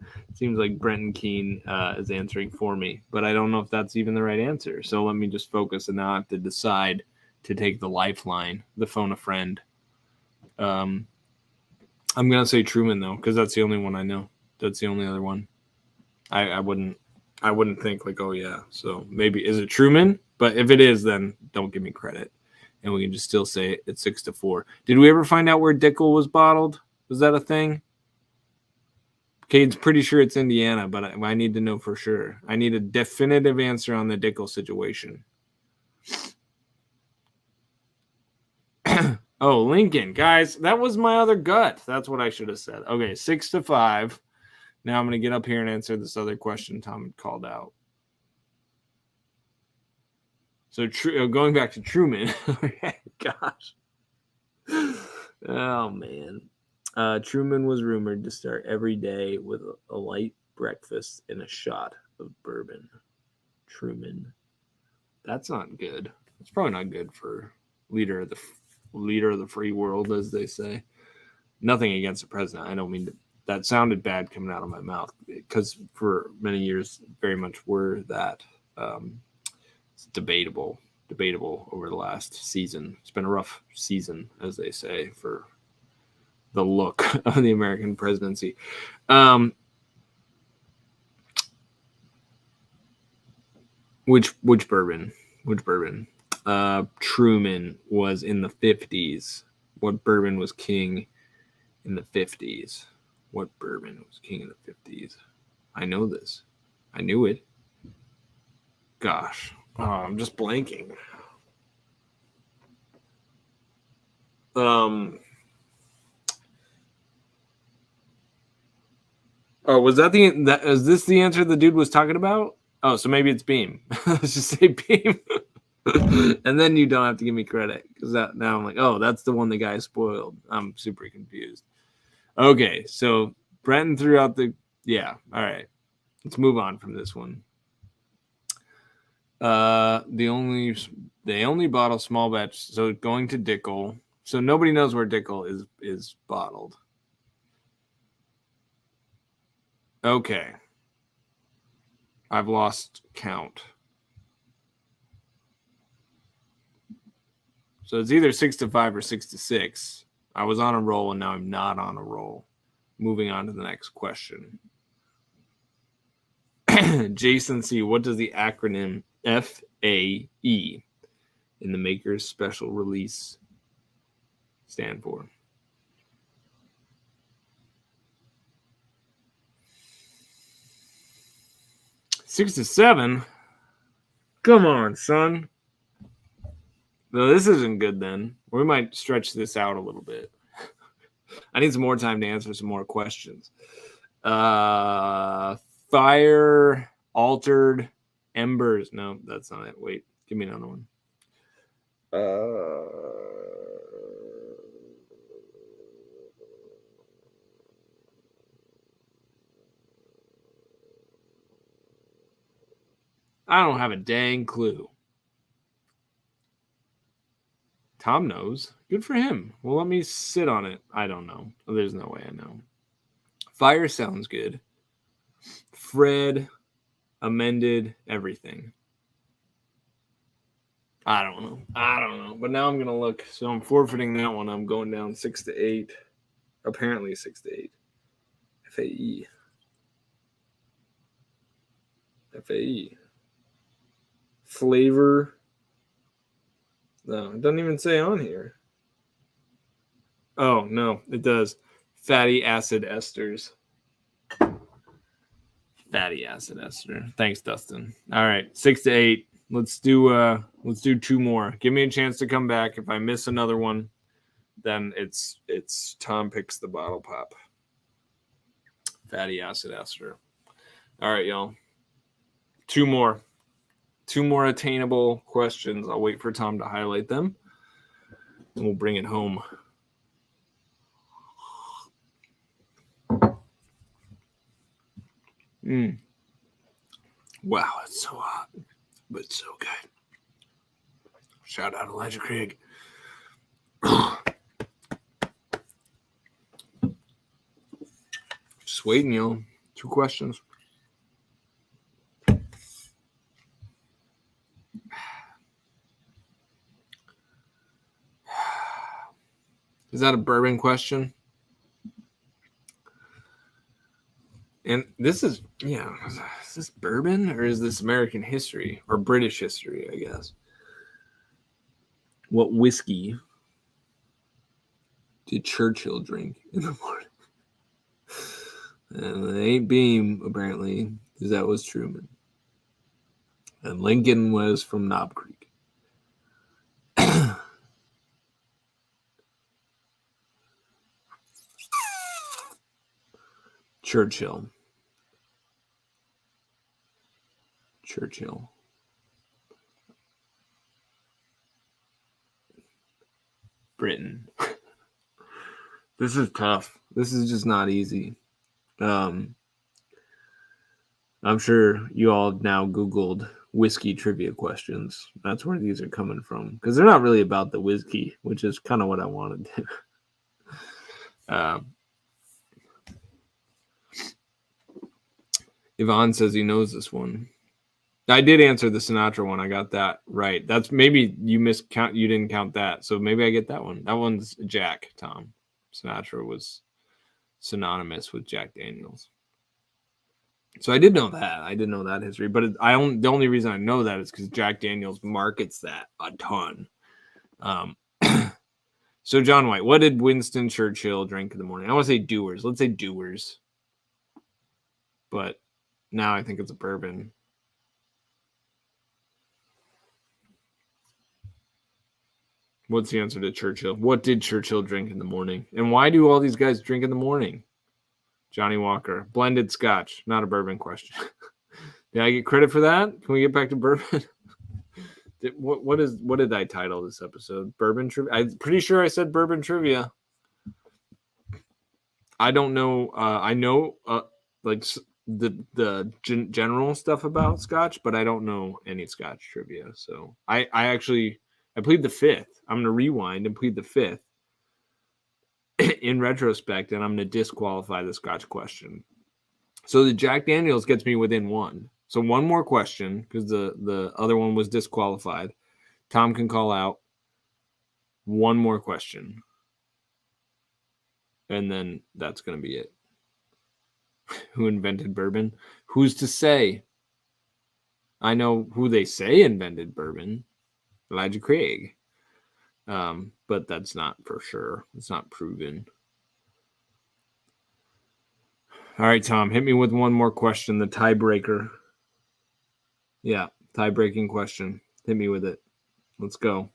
it seems like Brenton Keene is answering for me, but I don't know if that's even the right answer. So let me just focus, and now I have to decide to take the lifeline, the phone a friend. I'm gonna say Truman though, because that's the only one I know. That's the only other one. I wouldn't think like, oh yeah. So maybe is it Truman? But if it is, then don't give me credit, and we can just still say it's 6-4. Did we ever find out where Dickel was bottled? Was that a thing? Cade's pretty sure it's Indiana, but I need to know for sure. I need a definitive answer on the Dickel situation. Oh, Lincoln. Guys, that was my other gut. That's what I should have said. Okay, 6-5. Now I'm going to get up here and answer this other question Tom had called out. So going back to Truman. Gosh. Oh, man. Truman was rumored to start every day with a light breakfast and a shot of bourbon. Truman. That's not good. It's probably not good for leader of the free world, as they say. Nothing against the president. I don't mean to. That sounded bad coming out of my mouth because for many years, very much were that. It's debatable over the last season. It's been a rough season, as they say, for the look of the American presidency. Which bourbon? Which bourbon? Truman was in the 50s. What bourbon was king in the 50s? What bourbon was king in the 50s? I know this. I knew it. Gosh. Oh, I'm just blanking. Oh, was that is this the answer the dude was talking about? Oh, so maybe it's Beam. Let's just say Beam. And then you don't have to give me credit because now I'm like, oh, that's the one the guy spoiled. I'm super confused. Okay, so Brenton threw out yeah. All right, let's move on from this one. They only bottle small batch, so going to Dickel. So nobody knows where Dickel is bottled. Okay, I've lost count. So it's either 6-5 or 6-6. I was on a roll and now I'm not on a roll. Moving on to the next question. Jason C., what does the acronym FAE in the Maker's Special Release stand for? Six to 7? Come on, son. No, this isn't good then. We might stretch this out a little bit. I need some more time to answer some more questions. Fire, altered, embers. No, that's not it. Wait, give me another one. I don't have a dang clue. Tom knows. Good for him. Well, let me sit on it. I don't know. There's no way I know. Fire sounds good. Fred. amended everything. I don't know. But now I'm going to look. So I'm forfeiting that one. I'm going down 6-8. Apparently 6-8. FAE. Flavor. No, it doesn't even say on here. Oh, no, it does. Fatty acid esters. Fatty acid ester. Thanks, Dustin. All right, 6-8. Let's do 2 more. Give me a chance to come back. If I miss another one, then it's Tom picks the bottle pop. Fatty acid ester. All right, y'all. 2 more. 2 more attainable questions. I'll wait for Tom to highlight them, and we'll bring it home. Wow, it's so hot, but it's so good. Shout out Elijah Craig. Just waiting, y'all. 2 questions. Is that a bourbon question? And this is, is this bourbon or is this American history or British history, I guess? What whiskey did Churchill drink in the morning? And it ain't Beam, apparently, because that was Truman. And Lincoln was from Knob Creek. Churchill. Britain. This is tough. This is just not easy. I'm sure you all now Googled whiskey trivia questions. That's where these are coming from. Because they're not really about the whiskey, which is kind of what I want to do. Yvonne says he knows this one. I did answer the Sinatra one. I got that right. That's maybe you miscount. You didn't count that. So maybe I get that one. That one's Jack, Tom. Sinatra was synonymous with Jack Daniels. So I did know that. I did know that history. But the only reason I know that is because Jack Daniels markets that a ton. So John White, what did Winston Churchill drink in the morning? I want to say Dewar's. Let's say Dewar's. But now I think it's a bourbon. What's the answer to Churchill? What did Churchill drink in the morning? And why do all these guys drink in the morning? Johnny Walker. Blended scotch. Not a bourbon question. Did I get credit for that? Can we get back to bourbon? What did I title this episode? Bourbon trivia? I'm pretty sure I said bourbon trivia. I don't know. I know like the general stuff about scotch, but I don't know any scotch trivia. So I plead the 5th. I'm going to rewind and plead the 5th in retrospect, and I'm going to disqualify the scotch question. So the Jack Daniels gets me within 1. So 1 more question, because the other one was disqualified. Tom can call out 1 more question. And then that's going to be it. Who invented bourbon? Who's to say? I know who they say invented bourbon. Elijah Craig. But that's not for sure. It's not proven. All right, Tom, hit me with 1 more question. The tiebreaker. Yeah, tie-breaking question. Hit me with it. Let's go.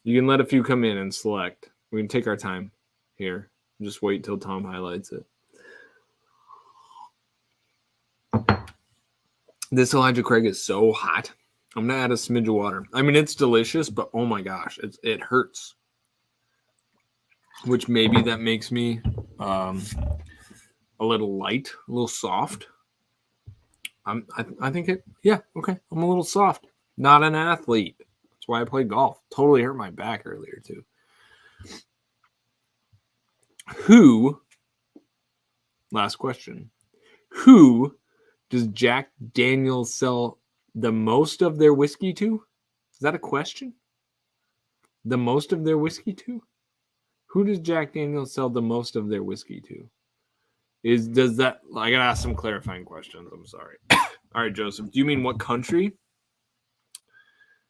You can let a few come in and select. We can take our time here. Just wait till Tom highlights it. This Elijah Craig is so hot. I'm going to add a smidge of water. I mean, it's delicious, but oh my gosh, it hurts. Which maybe that makes me a little light, a little soft. I think it, yeah, okay. I'm a little soft. Not an athlete. That's why I played golf. Totally hurt my back earlier, too. Who, last question, who does Jack Daniels sell the most of their whiskey to? Is that a question? The most of their whiskey to? Who does Jack Daniels sell the most of their whiskey to? Does that, I gotta ask some clarifying questions. I'm sorry. All right, Joseph. Do you mean what country?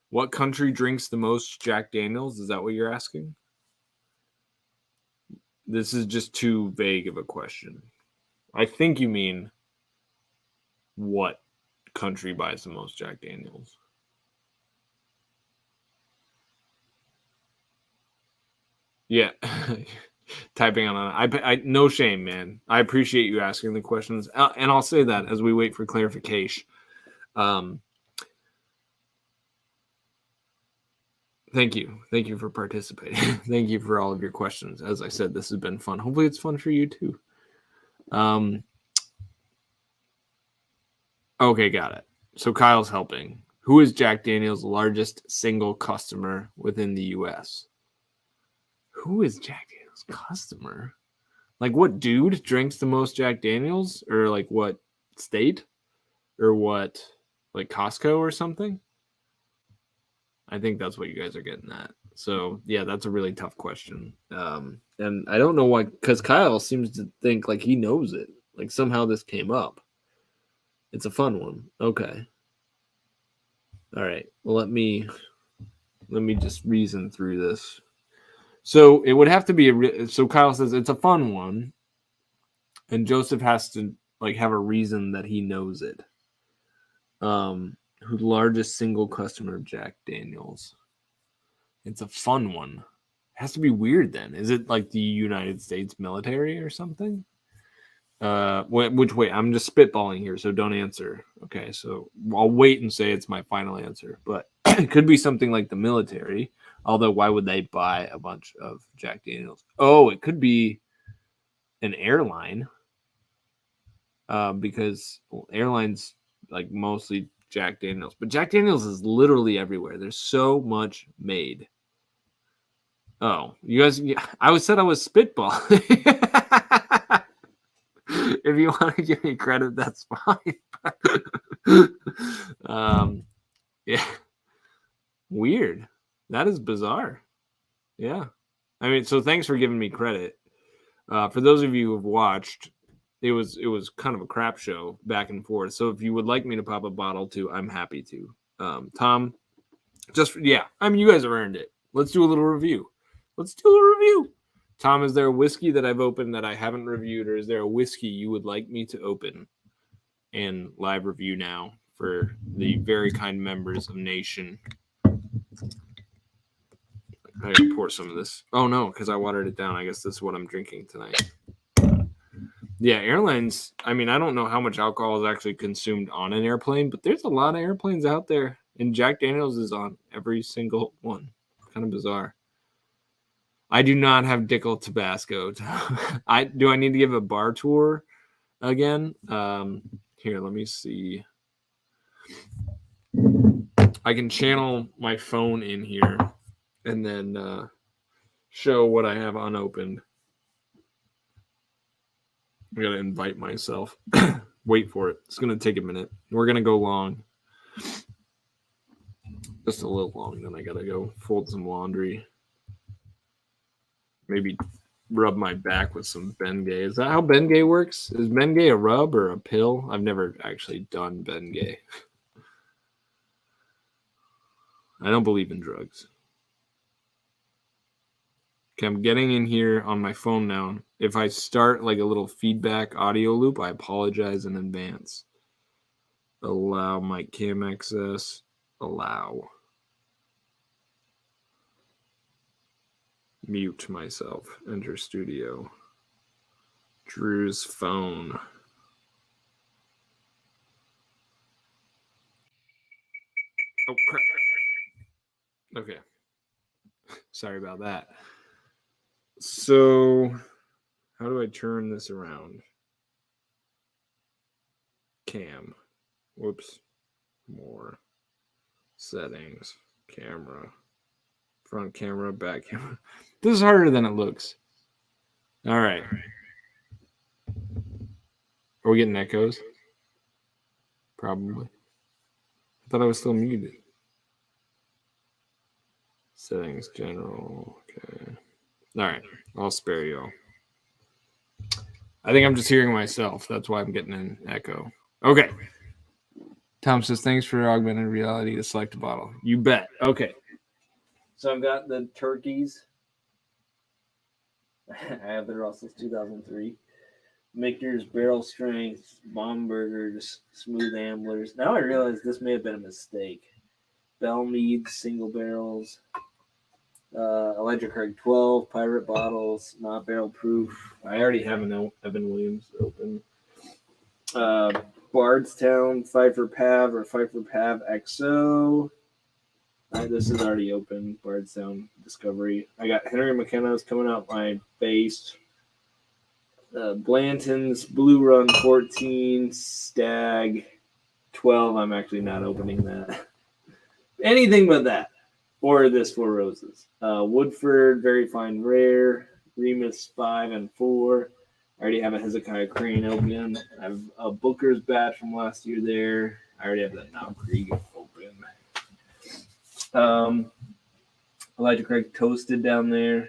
What country drinks the most Jack Daniels? Is that what you're asking? This is just too vague of a question. I think you mean what country buys the most Jack Daniels? Yeah. Typing on I no shame, man. I appreciate you asking the questions, and I'll say that as we wait for clarification. Thank you for participating. Thank you for all of your questions. As I said, this has been fun. Hopefully, it's fun for you too. Okay, got it. So Kyle's helping. Who is Jack Daniels' largest single customer within the U.S.? Who is Jack Daniels' customer? Like what dude drinks the most Jack Daniels? Or like what state? Or what, like Costco or something? I think that's what you guys are getting at. So yeah, that's a really tough question. And I don't know why, because Kyle seems to think like he knows it. Like somehow this came up. It's a fun one. Okay. All right. Well, let me just reason through this. So it would have to be so Kyle says it's a fun one, and Joseph has to like have a reason that he knows it. Who's largest single customer of Jack Daniels? It's a fun one. It has to be weird then. Is it like the United States military or something? Which wait, I'm just spitballing here, so don't answer. Okay, so I'll wait and say it's my final answer, but it could be something like the military. Although, why would they buy a bunch of Jack Daniels? Oh, it could be an airline, because airlines like mostly Jack Daniels, but Jack Daniels is literally everywhere. There's so much made. Oh, you guys! I said I was spitballing. If you want to give me credit, that's fine. Yeah, weird. That is bizarre. Yeah, I mean, so thanks for giving me credit. For those of you who have watched, it was kind of a crap show back and forth. So if you would like me to pop a bottle too, I'm happy to. Tom, I mean, you guys have earned it. Let's do a little review. Tom, is there a whiskey that I've opened that I haven't reviewed, or is there a whiskey you would like me to open and live review now for the very kind members of Nation? I gotta pour some of this. Oh no, because I watered it down. I guess this is what I'm drinking tonight. Yeah, airlines. I mean, I don't know how much alcohol is actually consumed on an airplane, but there's a lot of airplanes out there, and Jack Daniels is on every single one. Kind of bizarre. I do not have Dickel Tabasco. Do I need to give a bar tour again? Here, let me see. I can channel my phone in here and then show what I have unopened. I gotta invite myself. Wait for it. It's gonna take a minute. We're gonna go long. Just a little long. Then I gotta go fold some laundry. Maybe rub my back with some Bengay. Is that how Bengay works? Is Bengay a rub or a pill? I've never actually done Bengay. I don't believe in drugs. Okay, I'm getting in here on my phone now. If I start like a little feedback audio loop, I apologize in advance. Allow mic cam access. Allow. Mute myself. Enter studio. Drew's phone. Oh, crap. Okay. Sorry about that. So, how do I turn this around? Cam. Whoops. More. Settings. Camera. Front camera, back camera. This is harder than it looks. All right. Are we getting echoes? Probably. I thought I was still muted. Settings, general. Okay. All right. I'll spare you all. I think I'm just hearing myself. That's why I'm getting an echo. Okay. Tom says, thanks for augmented reality to select a bottle. You bet. Okay. So I've got the turkeys. I have the Russell's 2003. Michter's Barrel Strength, Baumburgers, Smooth Amblers. Now I realize this may have been a mistake. Bellmead Single Barrels, Elijah Craig 12, Pirate Bottles, Not Barrel Proof. I already have an Evan Williams open. Bardstown, Pfeiffer Pav or Pfeiffer Pav XO. This is already open. Bardstown Discovery. I got Henry McKenna's coming out my base. Blanton's Blue Run 14, Stag 12. I'm actually not opening that. Anything but that. Or this Four Roses. Woodford, Very Fine Rare, Remus 5 and 4. I already have a Hezekiah Crane open. I have a Booker's batch from last year there. I already have that Now Krieg open. Elijah Craig Toasted down there.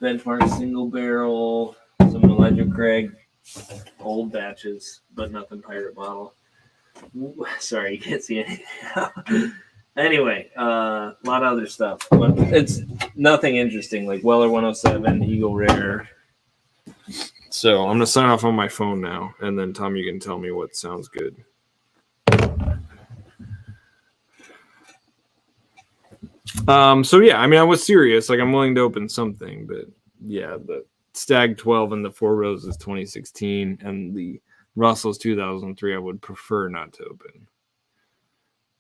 Benchmark Single Barrel. Some Elijah Craig old batches, but nothing Pirate Bottle. Sorry, you can't see anything. Anyway, a lot of other stuff, but it's nothing interesting like Weller 107, Eagle Rare. So I'm gonna sign off on my phone now, and then Tom, you can tell me what sounds good. So yeah, I mean, I was serious. Like, I'm willing to open something, but yeah, the Stag 12 and the Four Roses 2016 and the Russell's 2003, I would prefer not to open.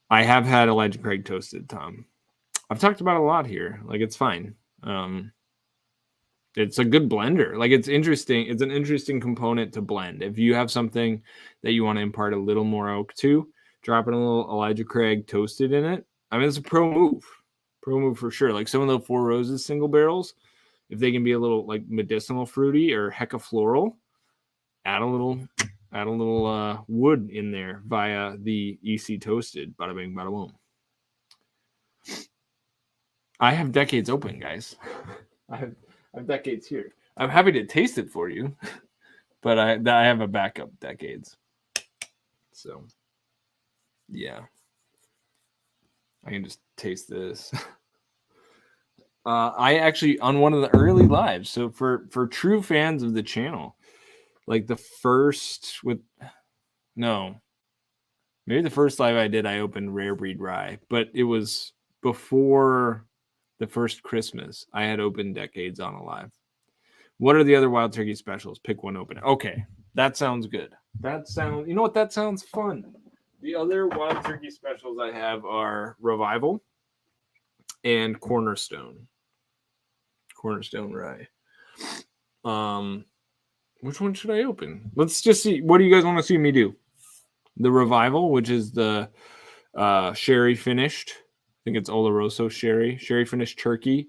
I have had Elijah Craig Toasted, Tom. I've talked about it a lot here. Like, it's fine. It's a good blender. Like, it's interesting. It's an interesting component to blend. If you have something that you want to impart a little more oak to, dropping a little Elijah Craig Toasted in it, I mean, it's a pro move. Pro move for sure. Like, some of the Four Roses single barrels, if they can be a little like medicinal fruity or hecka floral, add a little wood in there via the EC Toasted. Bada bing, bada boom. I have decades open, guys. I have decades here. I'm happy to taste it for you, but I have a backup decades. So, yeah. I can just taste this. I actually, on one of the early lives, so for true fans of the channel, like the first maybe the first live I did, I opened Rare Breed Rye, but it was before the first Christmas. I had opened decades on a live. What are the other Wild Turkey specials? Pick one open. Okay, that sounds good. You know what? That sounds fun. The other Wild Turkey specials I have are Revival and Cornerstone Rye. Which one should I open? Let's just see. What do you guys want to see me do? The Revival, which is the sherry finished. I think it's Oloroso sherry finished turkey.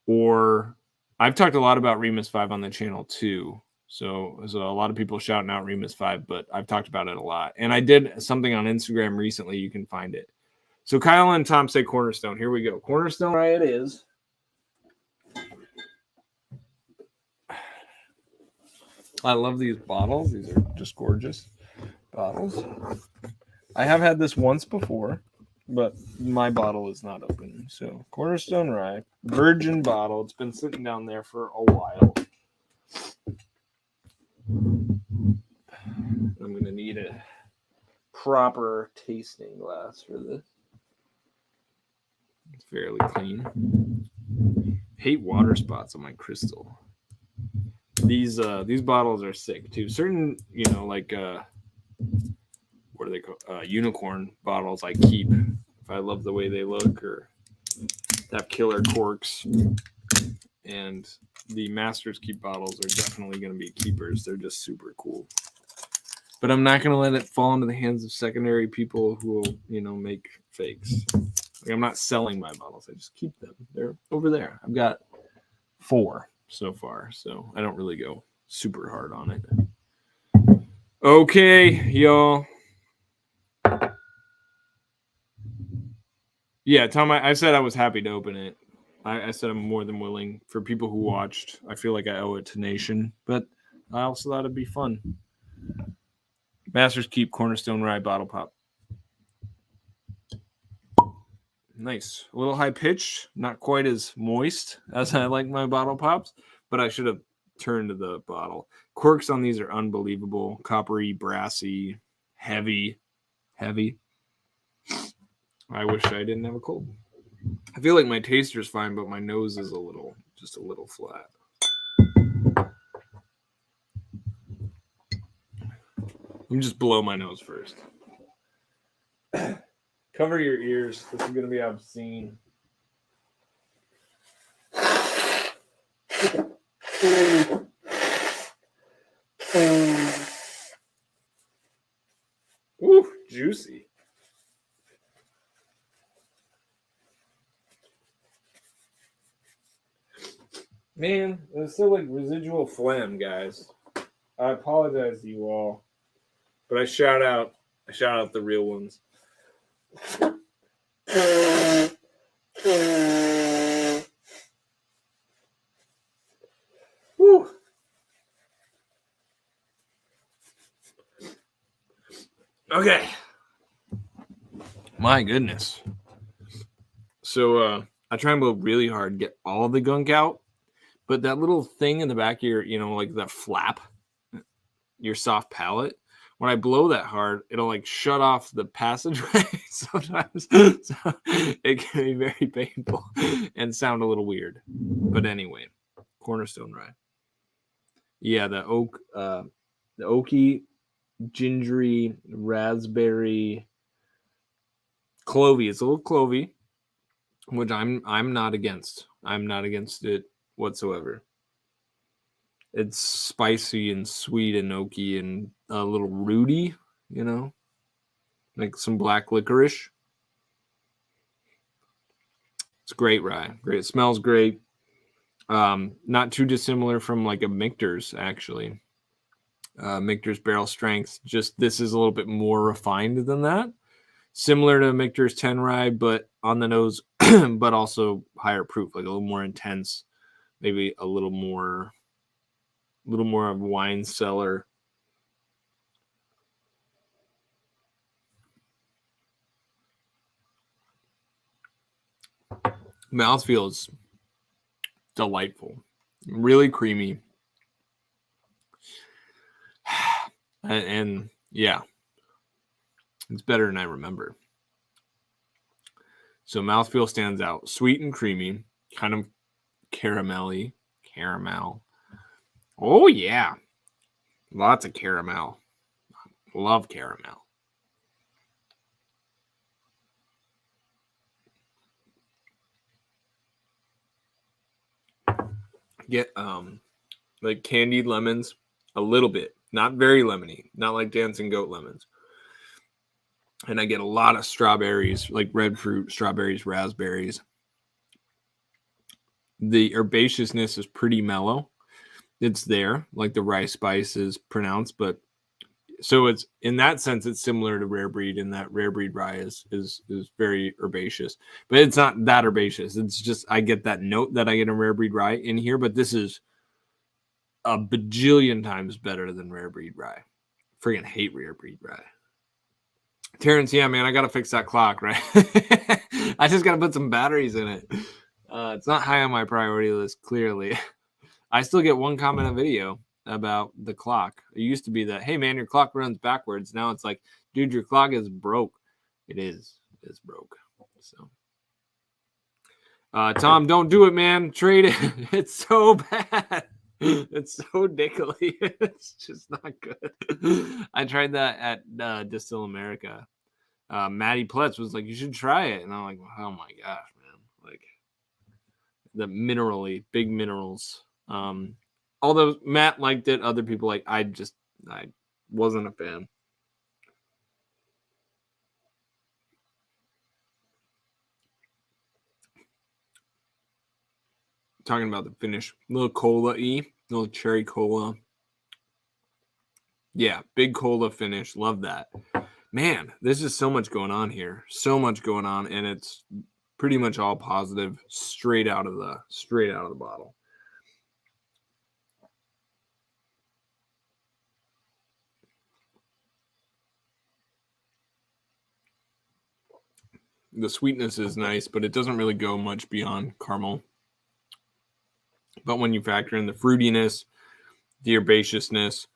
Or I've talked a lot about Remus 5 on the channel too. So there's a lot of people shouting out Remus 5, but I've talked about it a lot. And I did something on Instagram recently. You can find it. So Kyle and Tom say Cornerstone. Here we go. Cornerstone Rye it is. I love these bottles. These are just gorgeous bottles. I have had this once before, but my bottle is not open. So Cornerstone Rye, virgin bottle. It's been sitting down there for a while. I'm going to need a proper tasting glass for this. It's fairly clean. Hate water spots on my crystal. These bottles are sick too. Certain, like what are they called? Unicorn bottles I keep if I love the way they look or have killer corks. And the Master's Keep bottles are definitely going to be keepers. They're just super cool. But I'm not going to let it fall into the hands of secondary people who will, make fakes. Like, I'm not selling my bottles. I just keep them. They're over there. I've got 4. so far, so I don't really go super hard on it. Okay, y'all. Yeah, Tom, I said I was happy to open it. I said I'm more than willing for people who watched. I feel like I owe it to Nation, but I also thought it'd be fun. Masters Keep Cornerstone Rye Bottle Pop. Nice. A little high pitched, not quite as moist as I like my bottle pops, but I should have turned to the bottle. Corks on these are unbelievable. Coppery, brassy, heavy. I wish I didn't have a cold. I feel like my taster's fine, but my nose is just a little flat. Let me just blow my nose first. Cover your ears. This is going to be obscene. Ooh, juicy. Man, there's still like residual phlegm, guys. I apologize to you all, but I shout out the real ones. Whew. Okay. My goodness. So I try and blow really hard, get all the gunk out, but that little thing in the back of your, like that flap, your soft palate, when I blow that hard, it'll like shut off the passageway sometimes. So it can be very painful and sound a little weird. But anyway, Cornerstone Rye. Yeah, the oaky, gingery, raspberry, clovey. It's a little clovey, which I'm not against. I'm not against it whatsoever. It's spicy and sweet and oaky and a little rooty, like some black licorice. It's great rye. Great. It smells great. Not too dissimilar from like a Michter's, actually. Michter's barrel strength. Just this is a little bit more refined than that. Similar to Michter's 10 rye, but on the nose, but also higher proof, like a little more intense, maybe a little more of wine cellar. Mouthfeel is delightful, really creamy, and yeah, it's better than I remember. So mouthfeel stands out, sweet and creamy, kind of caramel. Oh yeah, lots of caramel. Love caramel. Get like candied lemons, a little bit, not very lemony, not like dancing goat lemons. And I get a lot of strawberries, like red fruit, strawberries, raspberries. The herbaceousness is pretty mellow. It's there, like the rye spice is pronounced, but so it's in that sense, it's similar to rare breed in that rare breed rye is very herbaceous, but it's not that herbaceous. It's just I get that note that I get in rare breed rye in here, but this is a bajillion times better than rare breed rye. Friggin' hate rare breed rye. Terrence, yeah, man, I gotta fix that clock, right? I just gotta put some batteries in it. It's not high on my priority list, clearly. I still get one comment on video about the clock. It used to be that, hey, man, your clock runs backwards. Now it's like, dude, your clock is broke. It is. It's broke. So, Tom, don't do it, man. Trade it. It's so bad. It's so dickly. It's just not good. I tried that at Distill America. Maddie Pletz was like, you should try it. And I'm like, oh my gosh, man. Like the big minerals. Although Matt liked it, other people I wasn't a fan. talking about the finish. A little cola-y, little cherry cola. Yeah, big cola finish. Love that. Man, there's just so much going on here. So much going on, and it's pretty much all positive straight out of the bottle. The sweetness is nice, but it doesn't really go much beyond caramel. But when you factor in the fruitiness, the herbaceousness,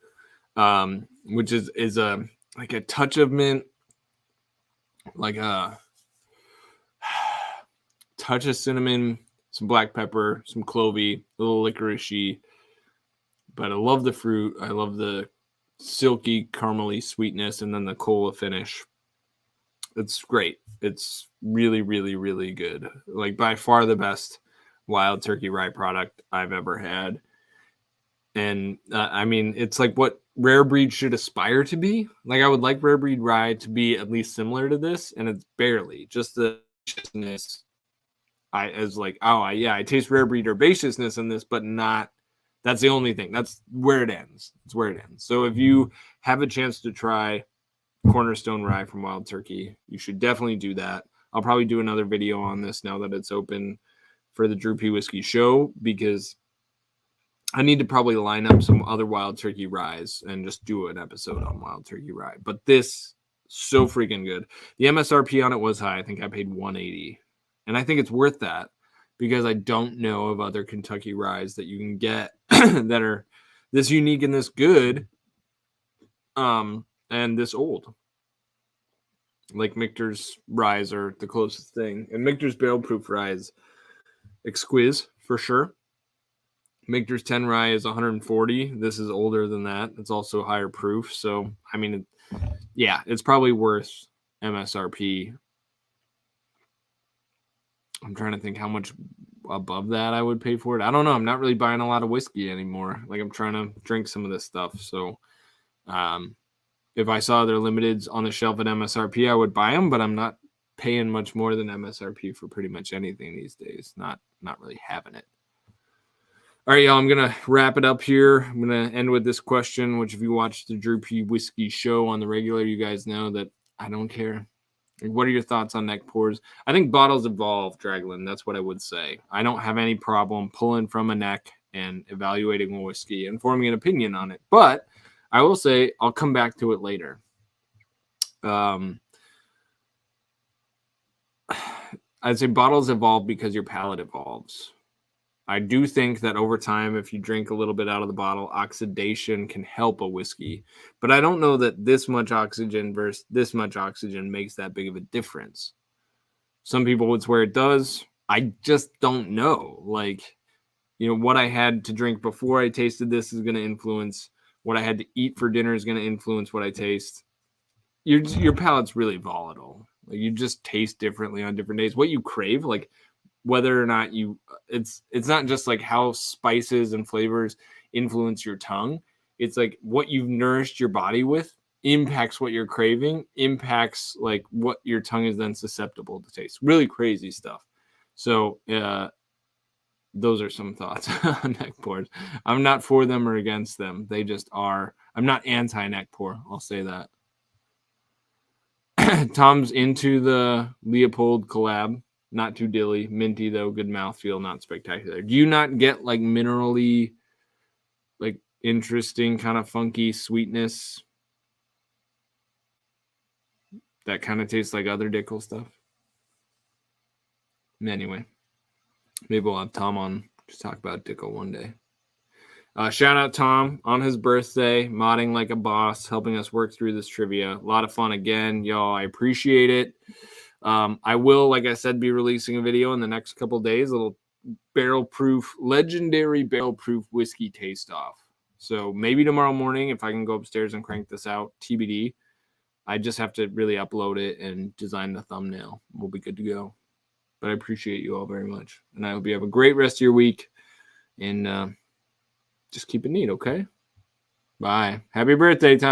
which is a like a touch of mint, like a touch of cinnamon, some black pepper, some clovey, a little licoricey. But I love the fruit. I love the silky caramely sweetness, and then the cola finish. It's great. It's really, really, really good. Like by far the best wild turkey rye product I've ever had. And I mean, it's like what rare breed should aspire to be. Like I would like rare breed rye to be at least similar to this, and it's barely just the herbaceousness. I taste rare breed herbaceousness in this, but not. That's the only thing. That's where it ends. It's where it ends. So if you have a chance to try Cornerstone Rye from Wild Turkey, you should definitely do that. I'll probably do another video on this now that it's open for the Drew P. Whiskey Show, because I need to probably line up some other Wild Turkey ryes and just do an episode on Wild Turkey Rye. But this, so freaking good. The MSRP on it was high. I think I paid $180. And I think it's worth that, because I don't know of other Kentucky ryes that you can get that are this unique and this good, and this old. Like Michter's ryes are the closest thing. And Michter's barrel proof rye is exquisite for sure. Michter's 10 rye is 140. This is older than that. It's also higher proof. So, I mean, it's probably worth MSRP. I'm trying to think how much above that I would pay for it. I don't know. I'm not really buying a lot of whiskey anymore. Like I'm trying to drink some of this stuff. So if I saw their limiteds on the shelf at MSRP, I would buy them, but I'm not paying much more than MSRP for pretty much anything these days. Not really having it. All right, y'all, I'm going to wrap it up here. I'm going to end with this question, which if you watch the Drew P. Whiskey Show on the regular, you guys know that I don't care. What are your thoughts on neck pours? I think bottles evolve, Draglin. That's what I would say. I don't have any problem pulling from a neck and evaluating a whiskey and forming an opinion on it. But I will say I'll come back to it later. I'd say bottles evolve because your palate evolves. I do think that over time, if you drink a little bit out of the bottle, oxidation can help a whiskey. But I don't know that this much oxygen versus this much oxygen makes that big of a difference. Some people would swear it does. I just don't know. Like, what I had to drink before I tasted this is going to influence what I had to eat for dinner is going to influence what I taste. Your palate's really volatile. Like, you just taste differently on different days. What you crave, like, whether or not it's not just like how spices and flavors influence your tongue. It's like what you've nourished your body with impacts what you're craving, impacts like what your tongue is then susceptible to taste. Really crazy stuff. So those are some thoughts on neck pours. I'm not for them or against them. They just are. I'm not anti neck pour. I'll say that. Tom's into the Leopold collab. Not too dilly. Minty, though. Good mouthfeel. Not spectacular. Do you not get, like, minerally, like, interesting, kind of funky sweetness that kind of tastes like other Dickel stuff? Anyway, maybe we'll have Tom on to talk about Dickel one day. Shout out Tom on his birthday, modding like a boss, helping us work through this trivia. A lot of fun again, y'all. I appreciate it. I will, like I said, be releasing a video in the next couple of days, a little legendary barrel proof whiskey taste off. So maybe tomorrow morning, if I can go upstairs and crank this out, TBD. I just have to really upload it and design the thumbnail. We'll be good to go. But I appreciate you all very much. And I hope you have a great rest of your week. And just keep it neat, okay? Bye. Happy birthday, Tom.